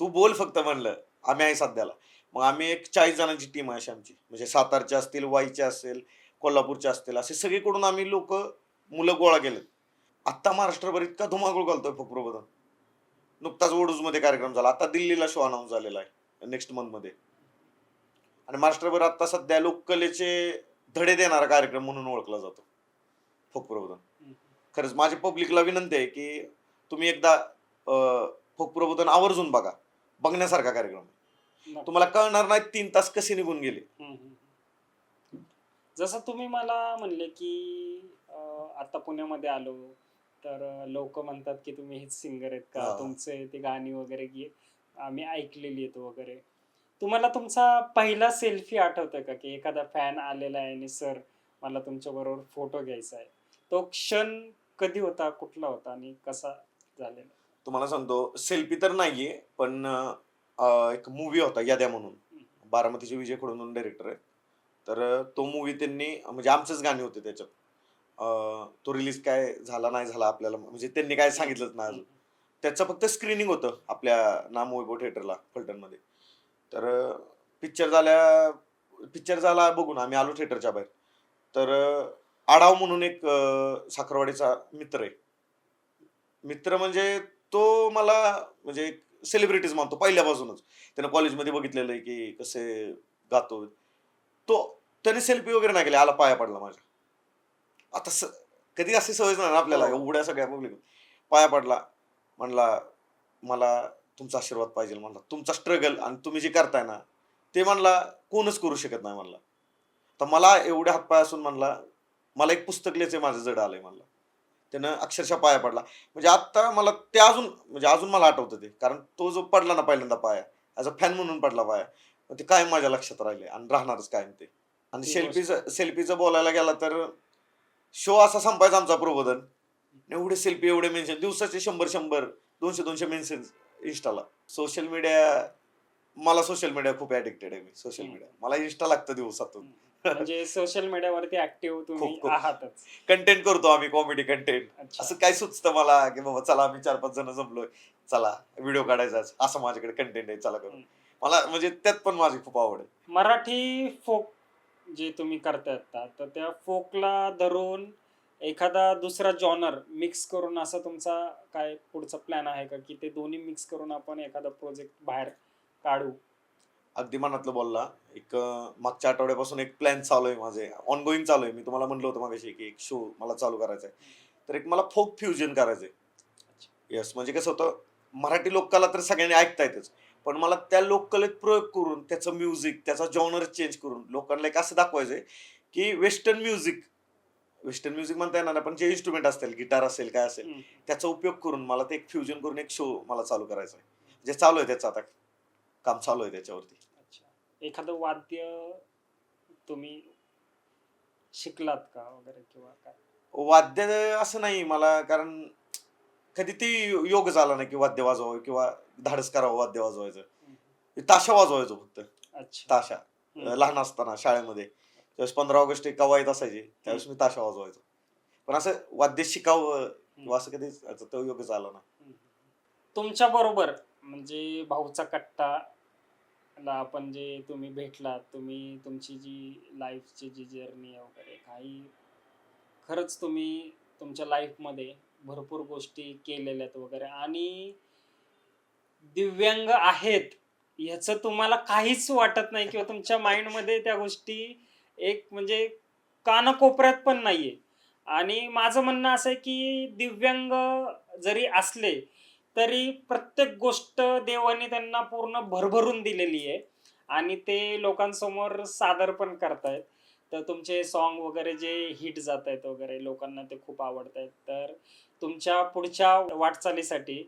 तू बोल फक्त म्हणलं, आम्ही आहे सध्याला. मग आम्ही एक 40 जणांची टीम आहे अशी आमची. म्हणजे सातारचे असतील, वाईचे असेल, कोल्हापूरचे असतील, असे सगळीकडून आम्ही लोक, मुलं गोळा केलेत. आत्ता महाराष्ट्रभर इतका धुमाकूळ घालतोय फोक प्रबोधन. नुकताच ओडूजमध्ये कार्यक्रम झाला. आता दिल्लीला शो अनाऊन्स झालेला आहे नेक्स्ट मंथ मध्ये. आणि महाराष्ट्रभर आता सध्या लोककलेचे धडे देणारा कार्यक्रम म्हणून ओळखला जातो फोक प्रबोधन. हम्म. खरंच माझी पब्लिकला विनंती आहे की तुम्ही एकदा फोक प्रबोधन आवर्जून बघा. बघण्यासारखा कार्यक्रम आहे. नक्की. तुम्हाला कळणार नाही 3 तास कसे निघून गेले. हम्म, हम्म. जसं तुम्ही मला म्हणले की आता पुण्यामध्ये आलो तर लोक म्हणतात की तुम्ही हेच सिंगर आहेत का, हा. तुमचे ते गाणी वगैरे की आम्ही ऐकलेली आहेत वगैरे. तुम्हाला तुमचा पहिला सेल्फी आठवतोय का की एखादा फॅन आलेला आहे आणि सर मला तुमच्या बरोबर फोटो घ्यायचा आहे? तो क्षण कधी होता, कुठला होता आणि कसा झालेला? तुम्हाला सांगतो सेल्फी तर नाहीये पण एक मूवी होता याद्या म्हणून. बारामतीचे विजय खोडून डायरेक्टर आहे. तर तो मूवी त्यांनी म्हणजे आमचेच गाणे होते त्याच्यात. तो रिलीज काय झाला नाही झाला आपल्याला म्हणजे त्यांनी काय सांगितलंच नाही अजून. त्याचं फक्त स्क्रीनिंग होतं आपल्या नामवैभव थिएटरला फलटणमध्ये. तर पिक्चर झाला बघून आम्ही आलो थिएटरच्या बाहेर. तर आडाव म्हणून एक साखरवाडीचा मित्र आहे. मित्र म्हणजे तो मला म्हणजे सेलिब्रिटीज मानतो पहिल्यापासूनच. त्यानं कॉलेजमध्ये बघितलेलं आहे की कसे गातो. तो त्याने सेल्फी वगैरे नाही केली, आला पाया पडला माझ्या. आता कधी अशी सवयच नाही ना आपल्याला हो. एवढ्या सगळ्या पब्लिक पाया पडला. म्हणला मला तुमचा आशीर्वाद पाहिजे म्हणला. तुमचा स्ट्रगल आणि तुम्ही जे करताय ना ते म्हणला कोणच करू शकत नाही म्हणला. तर मला एवढे हातपाय असून म्हणला मला एक पुस्तक लिहायचं माझं जड आलंय म्हणला. त्यानं अक्षरशः पाया पडला. म्हणजे आता मला ते अजून मला आठवतं ते. कारण तो जो पडला ना पहिल्यांदा पाया ॲज अ फॅन म्हणून पडला पाया. मग ते कायम माझ्या लक्षात राहिले आणि राहणारच कायम ते. आणि ती गोष्ट. सेल्फीचं बोलायला गेला तर शो असा संपायचा आमचा प्रबोधन. एवढे सेल्फी एवढे मेन्शन दिवसाचे 100 200 मेन्शन इंस्टाला. सोशल मीडिया मला सोशल मीडिया खूप ॲडिक्टेड आहे मी सोशल मीडिया. मला इंस्टा लागतं दिवसातून. म्हणजे सोशल मीडियावरती ऍक्टिव्ह तुम्ही खूप. आहातच. कंटेंट करतो आम्ही कॉमेडी कंटेंट. अच्छा. असं काय सुचतं मला की बाबा चला आम्ही 4-5 जण जमलोय. चला व्हिडिओ काढायचा असं माझ्याकडे कंटेंट आहे चला करू. मला म्हणजे त्यात पण माझी खूप आवड आहे. मराठी फोक जे तुम्ही करताय आता, तर त्या फोकला धरून एखादा दुसरा जॉनर मिक्स करून असा तुमचा काय पुढचा प्लॅन आहे का, की ते दोन्ही मिक्स करून आपण एखादा प्रोजेक्ट बाहेर काढू? अगदी मनातलं बोलला. एक मागच्या आठवड्यापासून एक प्लॅन चालू आहे माझे. ऑनगोइंग चालू आहे. मी तुम्हाला म्हणलं होतं मगाशी की एक शो मला चालू करायचा आहे. तर एक मला फोक फ्युजन करायचंय. येस म्हणजे कसं होतं मराठी लोककला तर सगळ्यांनी ऐकतायतच. पण मला त्या लोककलेत प्रयोग करून त्याचं म्युझिक, त्याचा जॉनर चेंज करून लोकांना एक असं दाखवायचंय की वेस्टर्न म्युझिक म्हणता येणार नाही, पण जे इन्स्ट्रुमेंट असतील, गिटार असेल, काय असेल, त्याचा उपयोग करून मला ते एक फ्युजन करून एक शो मला चालू करायचा आहे. जे चालू आहे त्याचं आता काम चालू आहे त्याच्यावरती. अच्छा. एखादं वाद्य तुम्ही शिकलात का वगैरे किंवा काय? वाद्य असं नाही मला कारण कधी ती योग झाला नाही की वाद्य वाजवावं किंवा धाडस करावं वाद्य वाजवायचं. मी ताशा वाजवायचो फक्त. अच्छा. ताशा. लहान असताना शाळेमध्ये त्यावेळेस 15 ऑगस्ट एक कवायत असायची त्यावेळेस मी ताशा वाजवायचो. पण असं वाद्य शिकावं किंवा असं कधी तो योग झाला नाही. तुमच्या बरोबर म्हणजे भाऊचा कट्टा ला आपण जे तुम्ही भेटलात, तुम्ही तुमची जी लाईफची जी जर्नी आहे वगैरे काही खरंच तुम्ही तुमच्या लाईफमध्ये भरपूर गोष्टी केलेल्या आहेत वगैरे आणि दिव्यांग आहेत ह्याचं तुम्हाला काहीच वाटत नाही किंवा तुमच्या माइंडमध्ये त्या गोष्टी एक म्हणजे कानाकोपऱ्यात पण नाहीये. आणि माझं म्हणणं असं आहे की दिव्यांग जरी असले तरी प्रत्येक गोष्ट देवाने त्यांना पूर्ण भरभरून दिलेली आहे आणि ते लोकांसमोर सादर पण करतायत. तर तुमचे सॉन्ग वगैरे जे हिट जात आहेत वगैरे लोकांना ते खूप आवडत आहेत. तर तुमच्या पुढच्या वाटचालीसाठी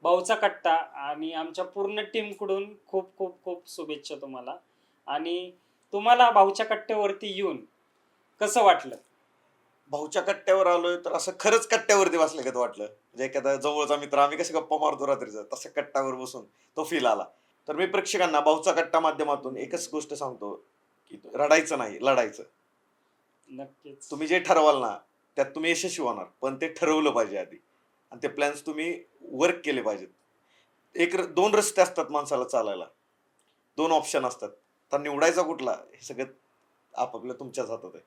भाऊचा कट्टा आणि आमच्या पूर्ण टीमकडून खूप खूप खूप शुभेच्छा तुम्हाला. आणि तुम्हाला भाऊच्या कट्ट्यावरती येऊन कसं वाटलं? भाऊच्या कट्ट्यावर आलोय तर असं खरंच कट्ट्यावरती बसल्यागत वाटलं. म्हणजे एखादा जवळचा मित्र आम्ही कसं गप्पा मारतो रात्रीचा तसं कट्ट्यावर बसून तो फील आला. तर मी प्रेक्षकांना भाऊचा कट्टा माध्यमातून एकच गोष्ट सांगतो की रडायचं नाही, लढायचं. नक्कीच. तुम्ही जे ठरवाल ना त्यात तुम्ही यशस्वी होणार. पण ते ठरवलं पाहिजे आधी आणि ते प्लॅन्स तुम्ही वर्क केले पाहिजेत. 2 रस्ते असतात माणसाला चालायला. 2 ऑप्शन असतात. तर निवडायचा कुठला हे सगळं आपापल्या तुमच्याच हातात आहे.